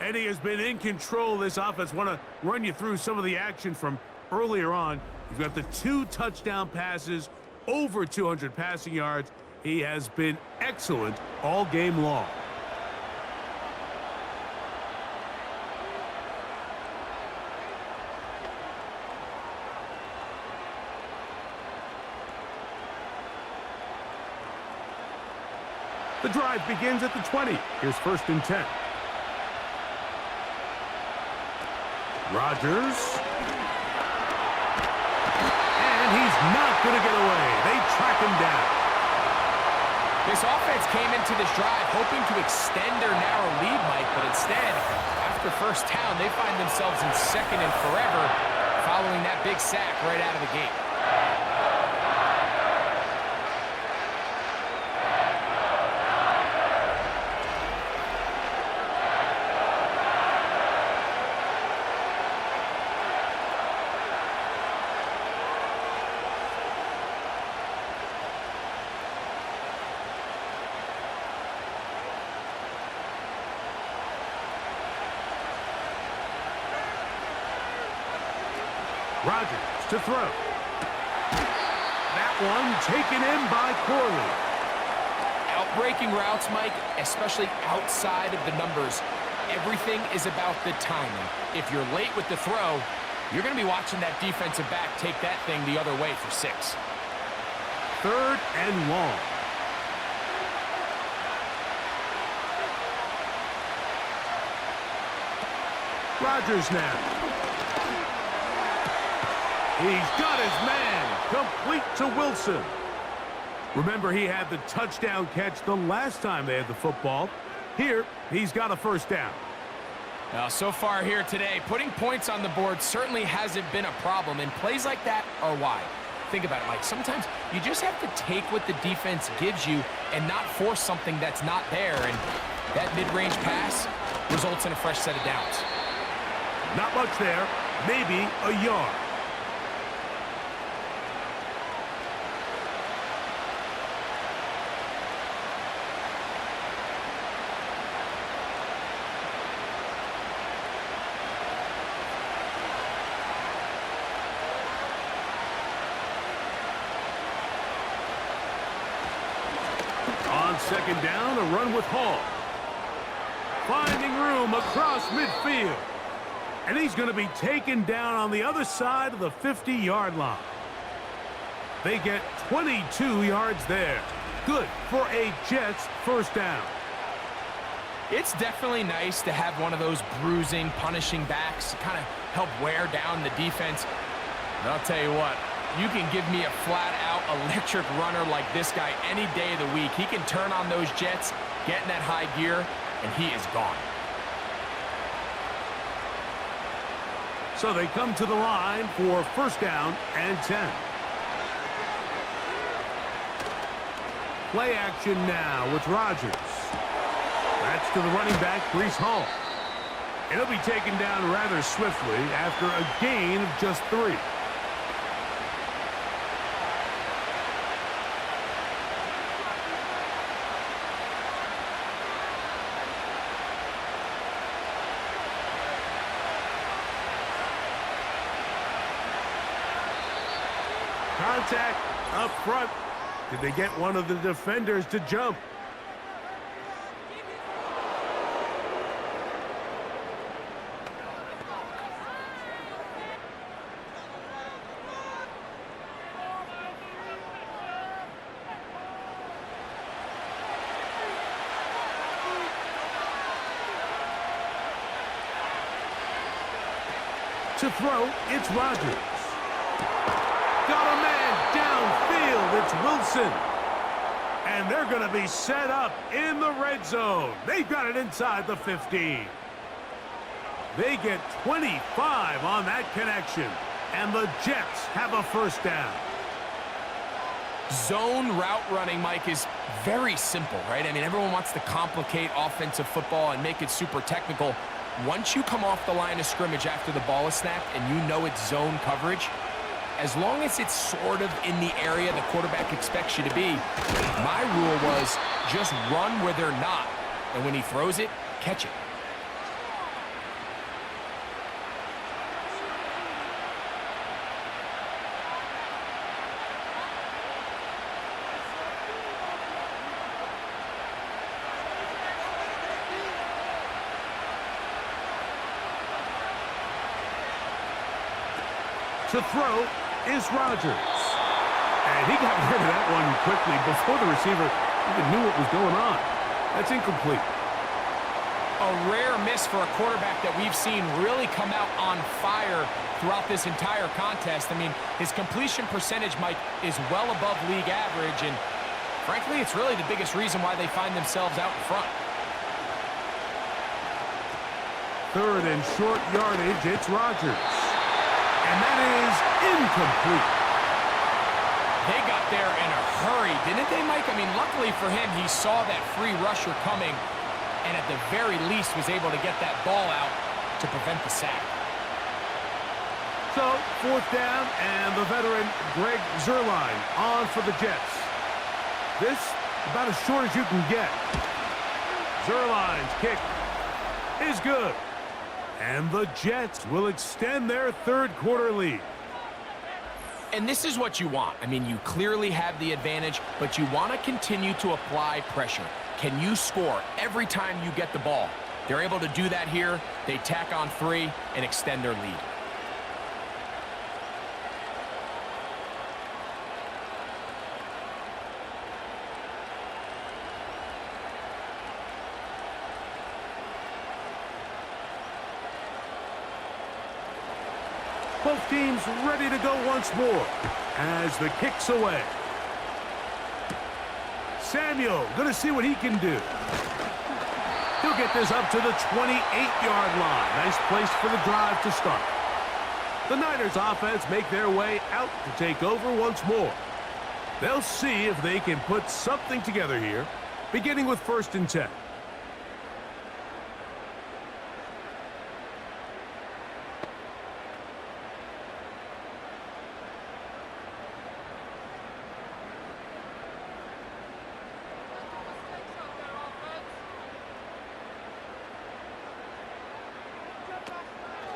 Eddie has been in control of this offense. Want to run you through some of the action from earlier on. You've got the 2 touchdown passes, over 200 passing yards. He has been excellent all game long. The drive begins at the 20. Here's 1st and 10. Rodgers. And he's not going to get away. They track him down. This offense came into this drive hoping to extend their narrow lead, Mike, but instead, after first down, they find themselves in 2nd and forever following that big sack right out of the gate. Rodgers to throw. That one taken in by Corley. Outbreaking routes, Mike, especially outside of the numbers, everything is about the timing. If you're late with the throw, you're going to be watching that defensive back take that thing the other way for 6. 3rd and long. Rodgers now. He's got his man, complete to Wilson. Remember, he had the touchdown catch the last time they had the football. Here, he's got a 1st down. Now, so far here today, putting points on the board certainly hasn't been a problem, and plays like that are why. Think about it, Mike. Sometimes you just have to take what the defense gives you and not force something that's not there. And that mid-range pass results in a fresh set of downs. Not much there. Maybe a yard. On second down, a run with Hall. Finding room across midfield. And he's going to be taken down on the other side of the 50-yard line. They get 22 yards there. Good for a Jets first down. It's definitely nice to have one of those bruising, punishing backs to kind of help wear down the defense. And I'll tell you what, you can give me a flat-out electric runner like this guy any day of the week. He can turn on those Jets, get in that high gear, and he is gone. So they come to the line for first down and 10. Play action now with Rodgers. That's to the running back, Breece Hall. And he'll be taken down rather swiftly after a gain of just 3. Contact up front. Did they get one of the defenders to jump? To throw, it's Rodgers. Got a man downfield. It's Wilson. And they're going to be set up in the red zone. They've got it inside the 15. They get 25 on that connection. And the Jets have a first down. Zone route running, Mike, is very simple, right? I mean, everyone wants to complicate offensive football and make it super technical. Once you come off the line of scrimmage after the ball is snapped and you know it's zone coverage, as long as it's sort of in the area the quarterback expects you to be, my rule was just run where they're not. And when he throws it, catch it. To throw is Rodgers. And he got rid of that one quickly before the receiver even knew what was going on. That's incomplete. A rare miss for a quarterback that we've seen really come out on fire throughout this entire contest. I mean, his completion percentage, Mike, is well above league average, and frankly, it's really the biggest reason why they find themselves out in front. Third and short yardage, it's Rodgers. And that is incomplete. They got there in a hurry, didn't they, Mike? I mean, luckily for him, he saw that free rusher coming and at the very least was able to get that ball out to prevent the sack. So, fourth down, and the veteran Greg Zuerlein on for the Jets. This, about as short as you can get. Zuerlein's kick is good. And the Jets will extend their third quarter lead. And this is what you want. I mean, you clearly have the advantage, but you want to continue to apply pressure. Can you score every time you get the ball? They're able to do that here. They tack on 3 and extend their lead. Both teams ready to go once more as the kick's away. Samuel going to see what he can do. He'll get this up to the 28-yard line. Nice place for the drive to start. The Niners offense make their way out to take over once more. They'll see if they can put something together here, beginning with 1st and 10.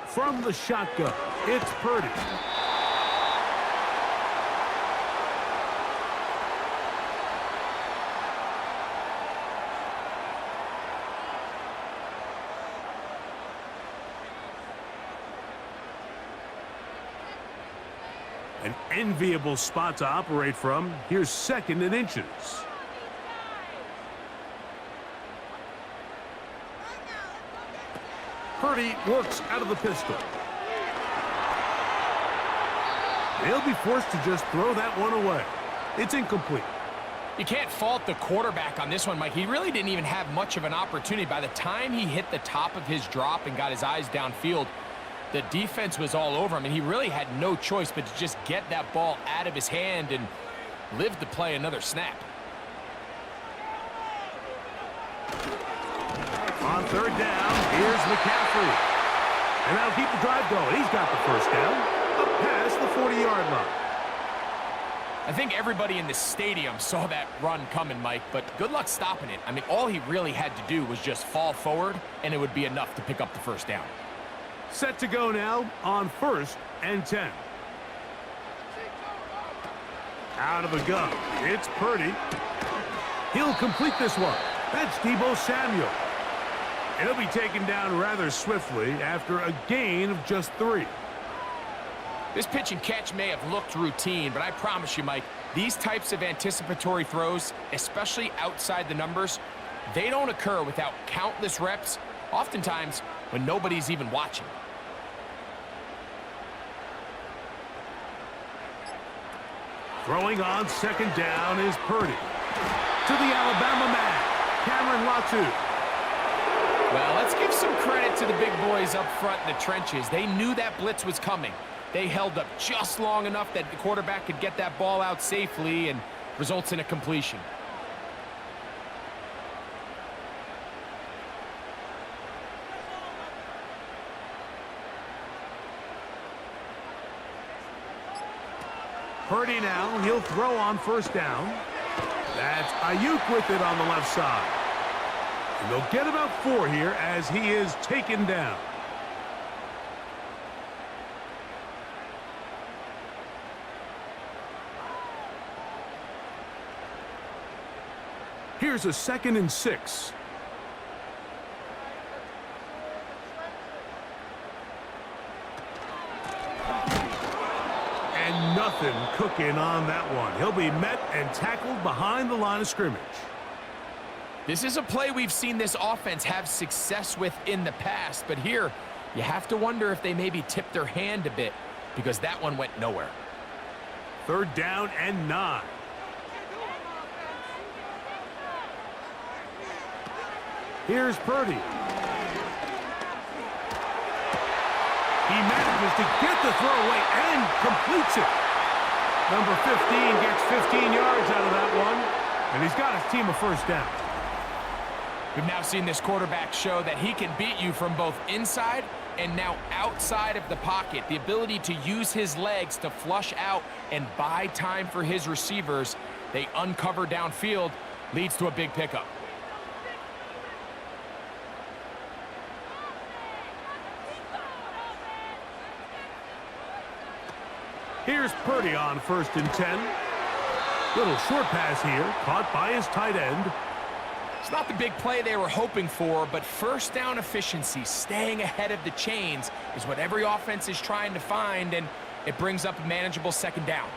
From the shotgun, it's Purdy. An enviable spot to operate from. Here's 2nd and inches. Purdy works out of the pistol. He'll be forced to just throw that one away. It's incomplete. You can't fault the quarterback on this one, Mike. He really didn't even have much of an opportunity. By the time he hit the top of his drop and got his eyes downfield, the defense was all over him, and he really had no choice but to just get that ball out of his hand and live to play another snap. On 3rd down, here's McCaffrey. And that'll keep the drive going. He's got the 1st down, up past the 40-yard line. I think everybody in the stadium saw that run coming, Mike, but good luck stopping it. I mean, all he really had to do was just fall forward, and it would be enough to pick up the 1st down. Set to go now on 1st and 10. Out of the gun, it's Purdy. He'll complete this one. That's Deebo Samuel. And he'll be taken down rather swiftly after a gain of just 3. This pitch and catch may have looked routine, but I promise you, Mike, these types of anticipatory throws, especially outside the numbers, they don't occur without countless reps, oftentimes when nobody's even watching. Throwing on 2nd down is Purdy. To the Alabama man, Cameron Latu. Well, let's give some credit to the big boys up front in the trenches. They knew that blitz was coming. They held up just long enough that the quarterback could get that ball out safely and results in a completion. Purdy now, he'll throw on 1st down. That's Ayuk with it on the left side. And they'll get about 4 here as he is taken down. Here's a 2nd and 6. And nothing cooking on that one. He'll be met and tackled behind the line of scrimmage. This is a play we've seen this offense have success with in the past, but here you have to wonder if they maybe tipped their hand a bit because that one went nowhere. 3rd down and 9. Here's Purdy. He manages to get the throw away and completes it. Number 15 gets 15 yards out of that one, and he's got his team a 1st down. We've now seen this quarterback show that he can beat you from both inside and now outside of the pocket. The ability to use his legs to flush out and buy time for his receivers. They uncover downfield, leads to a big pickup. Here's Purdy on 1st and 10. Little short pass here, caught by his tight end. It's not the big play they were hoping for, but 1st down efficiency, staying ahead of the chains, is what every offense is trying to find, and it brings up a manageable 2nd down.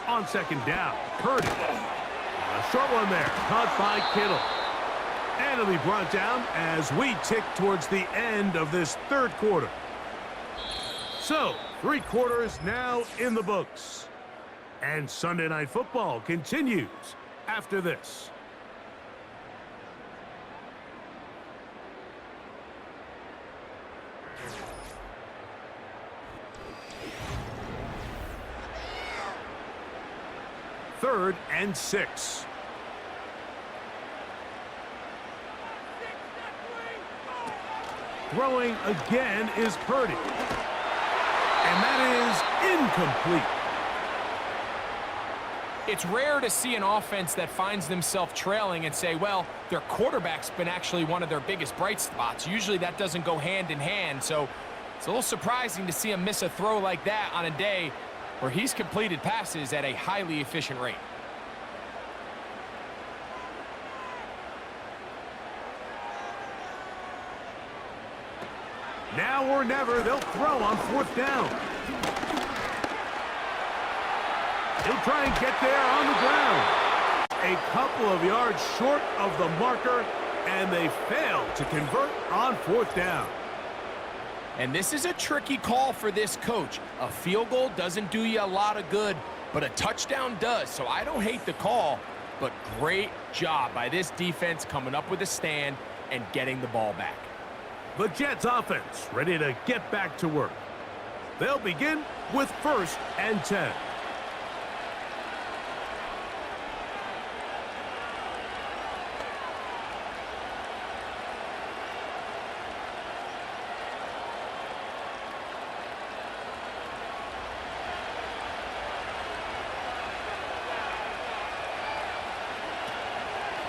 On 2nd down, Purdy. A short one there, caught by Kittle. And it'll be brought down as we tick towards the end of this 3rd quarter. So, 3 quarters now in the books. And Sunday Night Football continues after this. Third and 6. Throwing again is Purdy. And that is incomplete. It's rare to see an offense that finds themselves trailing and say, well, their quarterback's been actually one of their biggest bright spots. Usually that doesn't go hand in hand, so it's a little surprising to see him miss a throw like that on a day where he's completed passes at a highly efficient rate. Now or never, they'll throw on 4th down. He'll try and get there on the ground. A couple of yards short of the marker, and they fail to convert on 4th down. And this is a tricky call for this coach. A field goal doesn't do you a lot of good, but a touchdown does. So I don't hate the call, but great job by this defense coming up with a stand and getting the ball back. The Jets offense ready to get back to work. They'll begin with 1st and 10.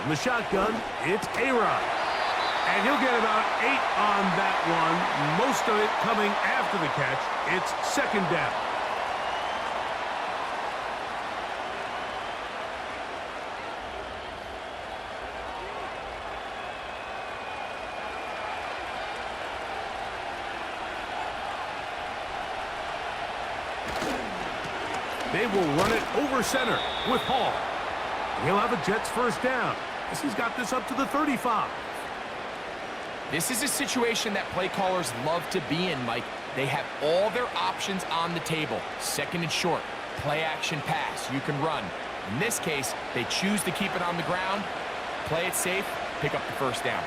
From the shotgun, it's A-Rod. And he'll get about 8 on that one, most of it coming after the catch. It's 2nd down. They will run it over center with Hall. He'll have a Jets 1st down as he's got this up to the 35. This is a situation that play callers love to be in, Mike. They have all their options on the table. 2nd and short, play action pass, you can run. In this case, they choose to keep it on the ground, play it safe, pick up the 1st down.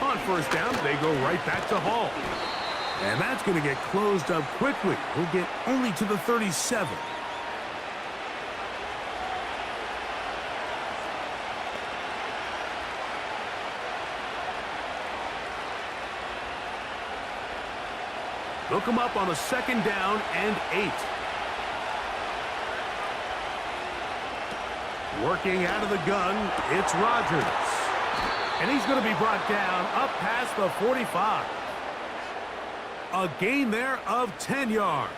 On 1st down, they go right back to Hall. And that's going to get closed up quickly. He'll get only to the 37. They'll come up on a 2nd down and 8. Working out of the gun, it's Rodgers. And he's going to be brought down up past the 45. A gain there of 10 yards.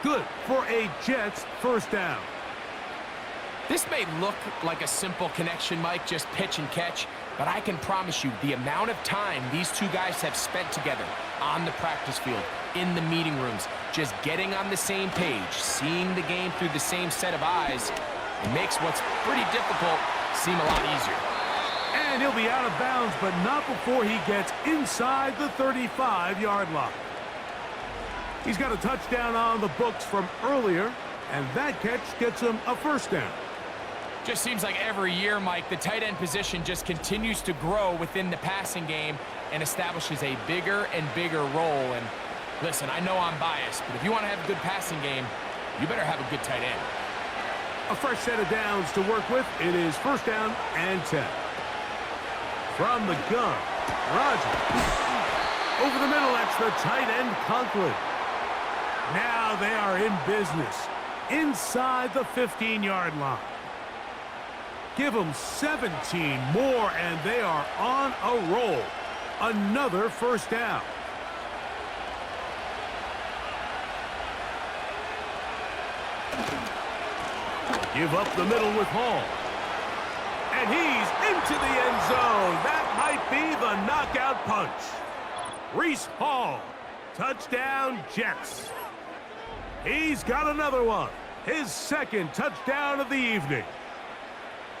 Good for a Jets 1st down. This may look like a simple connection, Mike, just pitch and catch, but I can promise you the amount of time these two guys have spent together on the practice field, in the meeting rooms, just getting on the same page, seeing the game through the same set of eyes, it makes what's pretty difficult seem a lot easier. And he'll be out of bounds, but not before he gets inside the 35-yard line. He's got a touchdown on the books from earlier, and that catch gets him a 1st down. Just seems like every year, Mike, the tight end position just continues to grow within the passing game and establishes a bigger and bigger role. And listen, I know I'm biased, but if you want to have a good passing game, you better have a good tight end. A fresh set of downs to work with. It is 1st down and 10. From the gun, Rodgers. Over the middle, that's the tight end, Conklin. Now they are in business inside the 15-yard line. Give them 17 more, and they are on a roll. Another 1st down. Give up the middle with Hall. And he's into the end zone. That might be the knockout punch. Reese Hall. Touchdown, Jets. He's got another one. His 2nd touchdown of the evening.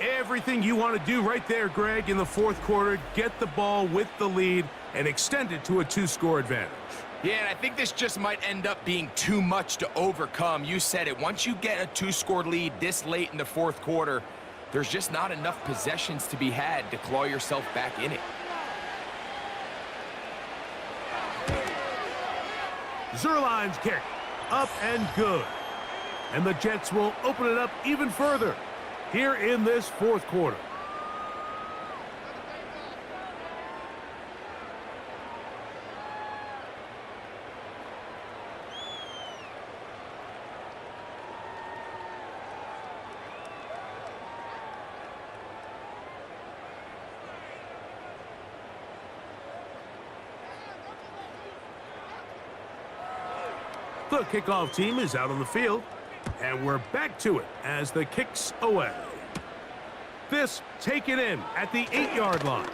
Everything you want to do right there, Greg, in the 4th quarter. Get the ball with the lead and extend it to a 2-score advantage. Yeah, and I think this just might end up being too much to overcome. You said it. Once you get a 2-score lead this late in the 4th quarter, there's just not enough possessions to be had to claw yourself back in it. Zerline's kick, up and good. And the Jets will open it up even further here in this fourth quarter. The kickoff team is out on the field, and we're back to it as the kick's away. This taken in at the 8-yard line.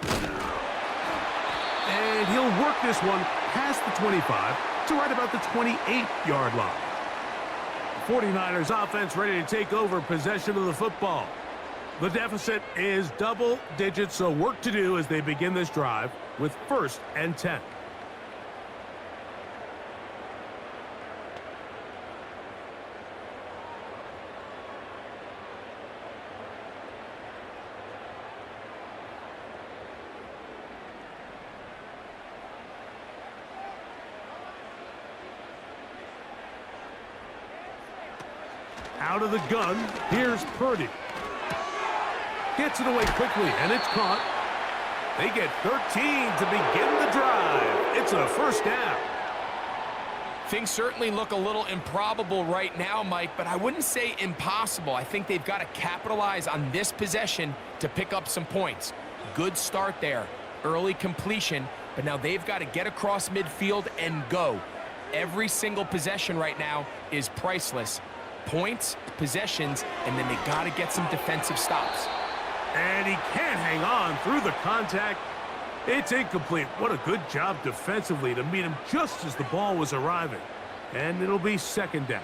And he'll work this one past the 25 to right about the 28-yard line. 49ers offense ready to take over possession of the football. The deficit is double digits, so work to do as they begin this drive with 1st and 10. Out of the gun, here's Purdy. Gets it away quickly, and it's caught. They get 13 to begin the drive. It's a 1st down. Things certainly look a little improbable right now, Mike, but I wouldn't say impossible. I think they've got to capitalize on this possession to pick up some points. Good start there. Early completion, but now they've got to get across midfield and go. Every single possession right now is priceless. Points, possessions, and then they got to get some defensive stops. And he can't hang on through the contact. It's incomplete. What a good job defensively to meet him just as the ball was arriving. And it'll be 2nd down.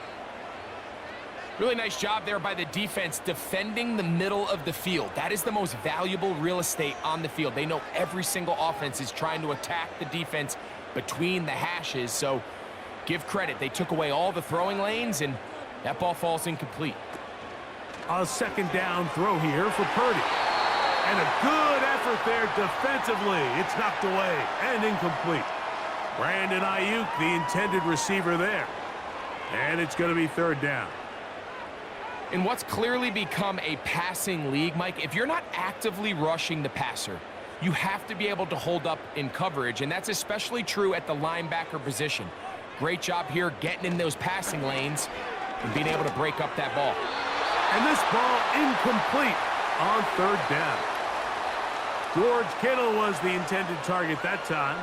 Really nice job there by the defense defending the middle of the field. That is the most valuable real estate on the field. They know every single offense is trying to attack the defense between the hashes, so give credit. They took away all the throwing lanes, and that ball falls incomplete. A 2nd down throw here for Purdy. And a good effort there defensively. It's knocked away and incomplete. Brandon Ayuk, the intended receiver there. And it's going to be 3rd down. In what's clearly become a passing league, Mike, if you're not actively rushing the passer, you have to be able to hold up in coverage, and that's especially true at the linebacker position. Great job here getting in those passing lanes and being able to break up that ball. And this ball incomplete on 3rd down. George Kittle was the intended target that time.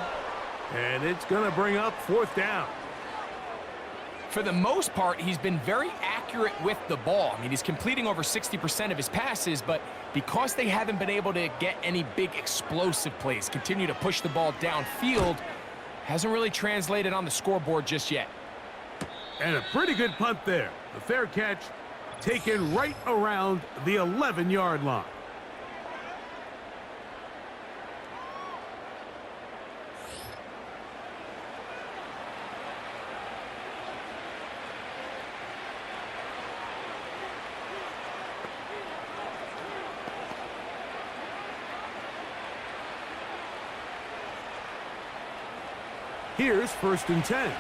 And it's going to bring up 4th down. For the most part, he's been very accurate with the ball. I mean, he's completing over 60% of his passes, but because they haven't been able to get any big explosive plays, continue to push the ball downfield, hasn't really translated on the scoreboard just yet. And a pretty good punt there. The fair catch taken right around the 11-yard line. Here's 1st and 10.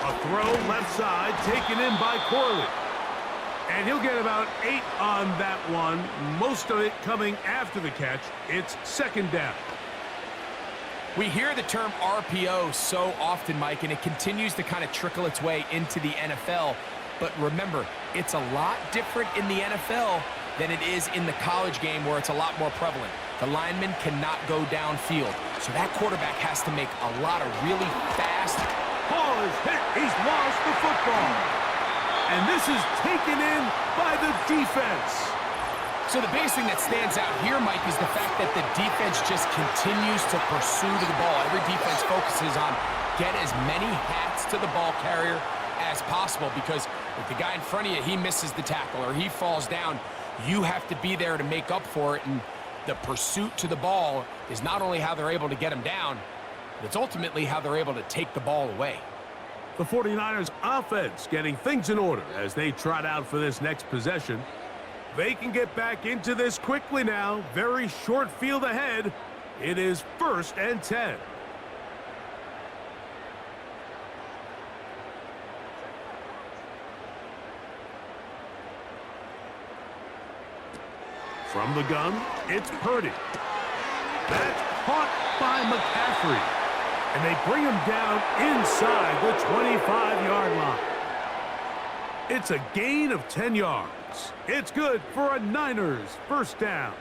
A throw left side taken in by Corley. And he'll get about 8 on that one, most of it coming after the catch. It's 2nd down. We hear the term RPO so often, Mike, and it continues to kind of trickle its way into the NFL. But remember, it's a lot different in the NFL than it is in the college game where it's a lot more prevalent. The lineman cannot go downfield, so that quarterback has to make a lot of really fast. Ball is hit. He's lost the football. And this is taken in by the defense. So the biggest thing that stands out here, Mike, is the fact that the defense just continues to pursue to the ball. Every defense focuses on get as many hats to the ball carrier as possible, because if the guy in front of you, he misses the tackle or he falls down, you have to be there to make up for it. And the pursuit to the ball is not only how they're able to get him down, but it's ultimately how they're able to take the ball away. The 49ers offense getting things in order as they trot out for this next possession. They can get back into this quickly now. Very short field ahead. It is 1st and 10. From the gun, it's Purdy. That's caught by McCaffrey. And they bring him down inside the 25-yard line. It's a gain of 10 yards. It's good for a Niners first down.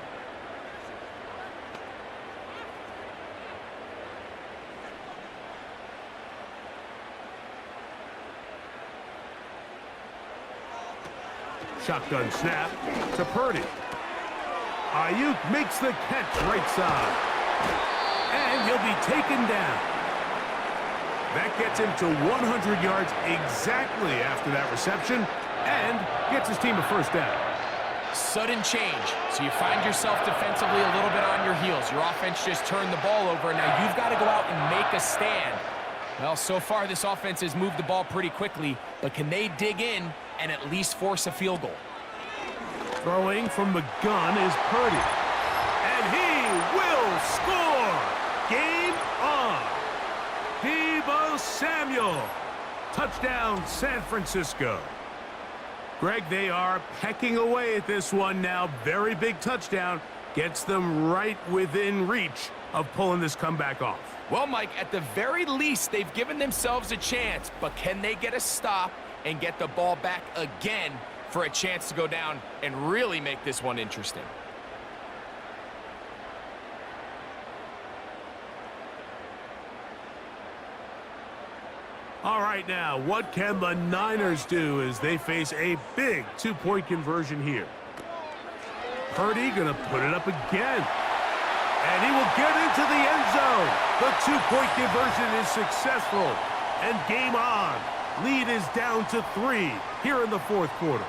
Shotgun snap to Purdy. Ayuk makes the catch right side. And he'll be taken down. That gets him to 100 yards exactly after that reception and gets his team a first down. Sudden change. So you find yourself defensively a little bit on your heels. Your offense just turned the ball over. Now you've got to go out and make a stand. Well, so far this offense has moved the ball pretty quickly, but can they dig in and at least force a field goal? Throwing from the gun is Purdy. And he will score! Game on! Deebo Samuel. Touchdown, San Francisco. Greg, they are pecking away at this one now. Very big touchdown. Gets them right within reach of pulling this comeback off. Well, Mike, at the very least, they've given themselves a chance, but can they get a stop and get the ball back again for a chance to go down and really make this one interesting? All right, now, what can the Niners do as they face a big two-point conversion here? Purdy going to put it up again. And he will get into the end zone. The two-point conversion is successful. And game on. Lead is down to 3 here in the fourth quarter.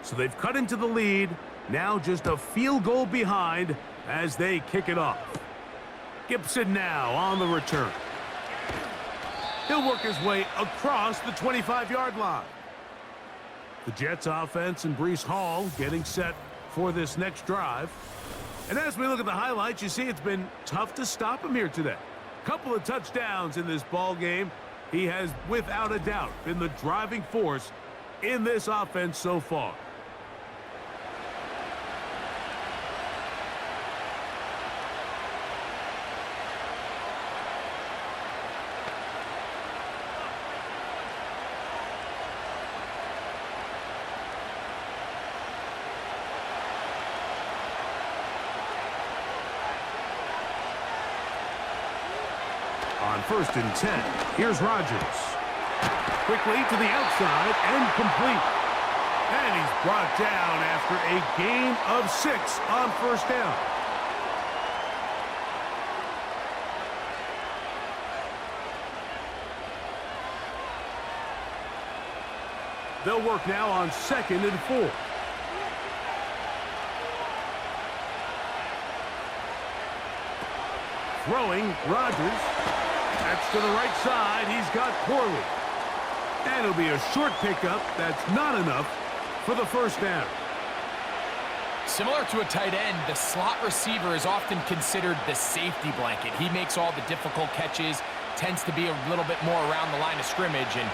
So they've cut into the lead. Now just a field goal behind as they kick it off. Gibson now on the return. He'll work his way across the 25-yard line. The Jets offense and Breece Hall getting set for this next drive. And as we look at the highlights, you see it's been tough to stop him here today. Couple of touchdowns in this ball game. He has, without a doubt, been the driving force in this offense so far. On 1st and 10, here's Rodgers. Quickly to the outside and complete. And he's brought down after a gain of 6 on 1st down. They'll work now on 2nd and 4. Throwing, Rodgers. That's to the right side. He's got Corley. And it'll be a short pickup. That's not enough for the first down. Similar to a tight end, the slot receiver is often considered the safety blanket. He makes all the difficult catches, tends to be a little bit more around the line of scrimmage, and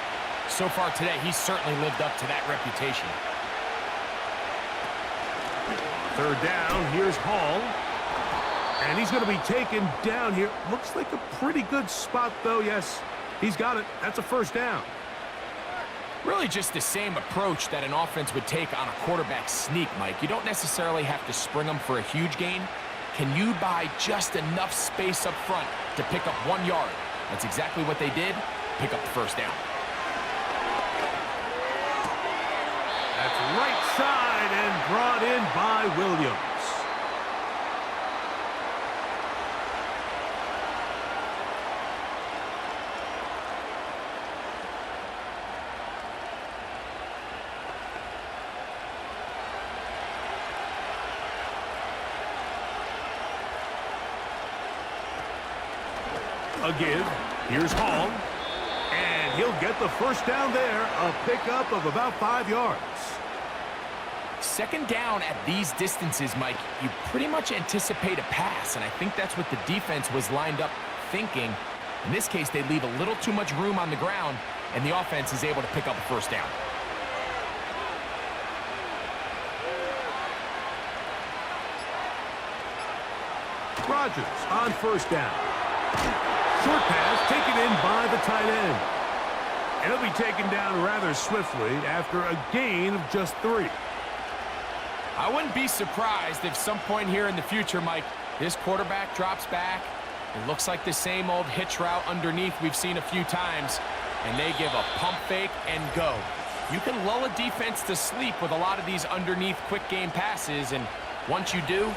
so far today, he's certainly lived up to that reputation. 3rd down, here's Hall. And he's going to be taken down here. Looks like a pretty good spot, though. Yes, he's got it. That's a first down. Really just the same approach that an offense would take on a quarterback sneak, Mike. You don't necessarily have to spring them for a huge gain. can you buy just enough space up front to pick up 1 yard? That's exactly what they did. Pick up the first down. That's right side and brought in by Williams. A give. Here's Hall. And he'll get the first down there. A pickup of about 5 yards. Second down at these distances, Mike, you pretty much anticipate a pass, and I think that's what the defense was lined up thinking. In this case, they leave a little too much room on the ground, and the offense is able to pick up a first down. Rodgers on first down. Short pass taken in by the tight end. And he'll be taken down rather swiftly after a gain of just 3. I wouldn't be surprised if some point here in the future, Mike, this quarterback drops back. It looks like the same old hitch route underneath we've seen a few times, and they give a pump fake and go. You can lull a defense to sleep with a lot of these underneath quick game passes, and once you do,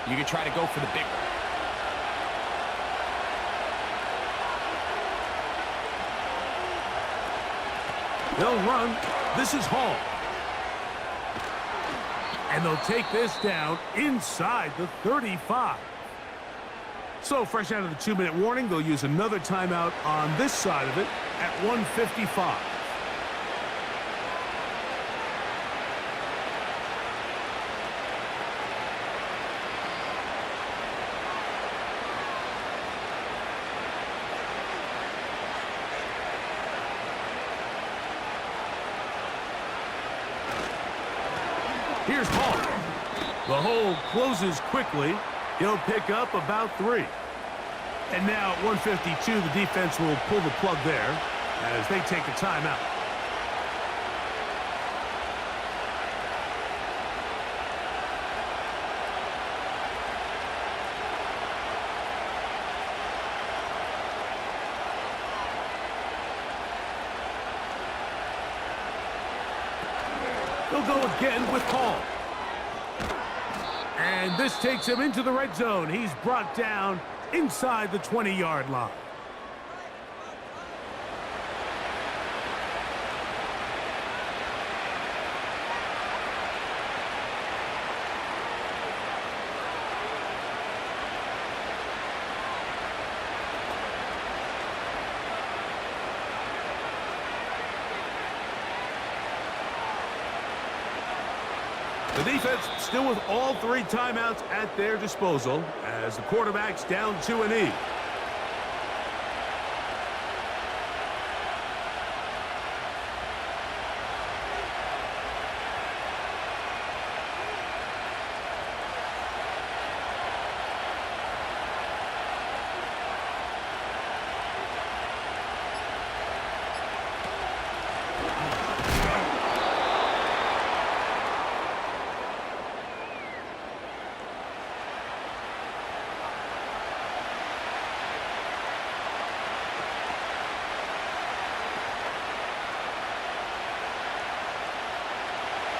you can try to go for the big one. They'll run. This is Hall. And they'll take this down inside the 35. So fresh out of the 2-minute warning, they'll use another timeout on this side of it at 1:55. Here's Hall. The hole closes quickly. He'll pick up about 3. And now at 1:52, the defense will pull the plug there as they take a timeout. They'll go again with Hall. And this takes him into the red zone. He's brought down inside the 20-yard line. The defense still with all 3 timeouts at their disposal as the quarterback's down to a knee.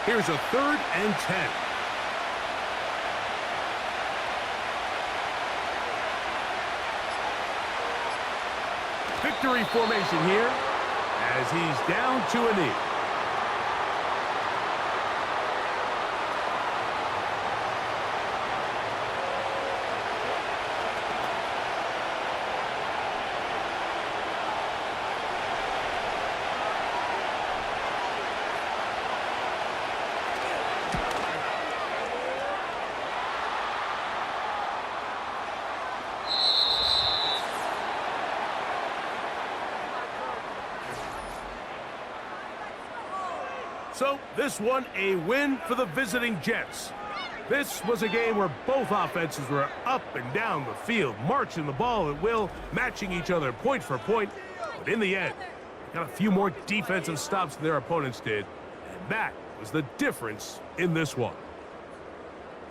Here's a 3rd and 10. Victory formation here as he's down to a knee. So this one a win for the visiting Jets. This was a game where both offenses were up and down the field, marching the ball at will, matching each other point for point. But in the end, they got a few more defensive stops than their opponents did. And that was the difference in this one.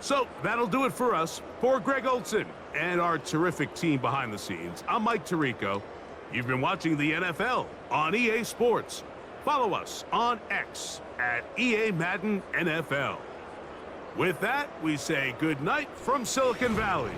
So that'll do it for us. For Greg Olson and our terrific team behind the scenes, I'm Mike Tirico. You've been watching the NFL on EA Sports. Follow us on X at EA Madden NFL. With that, we say good night from Silicon Valley.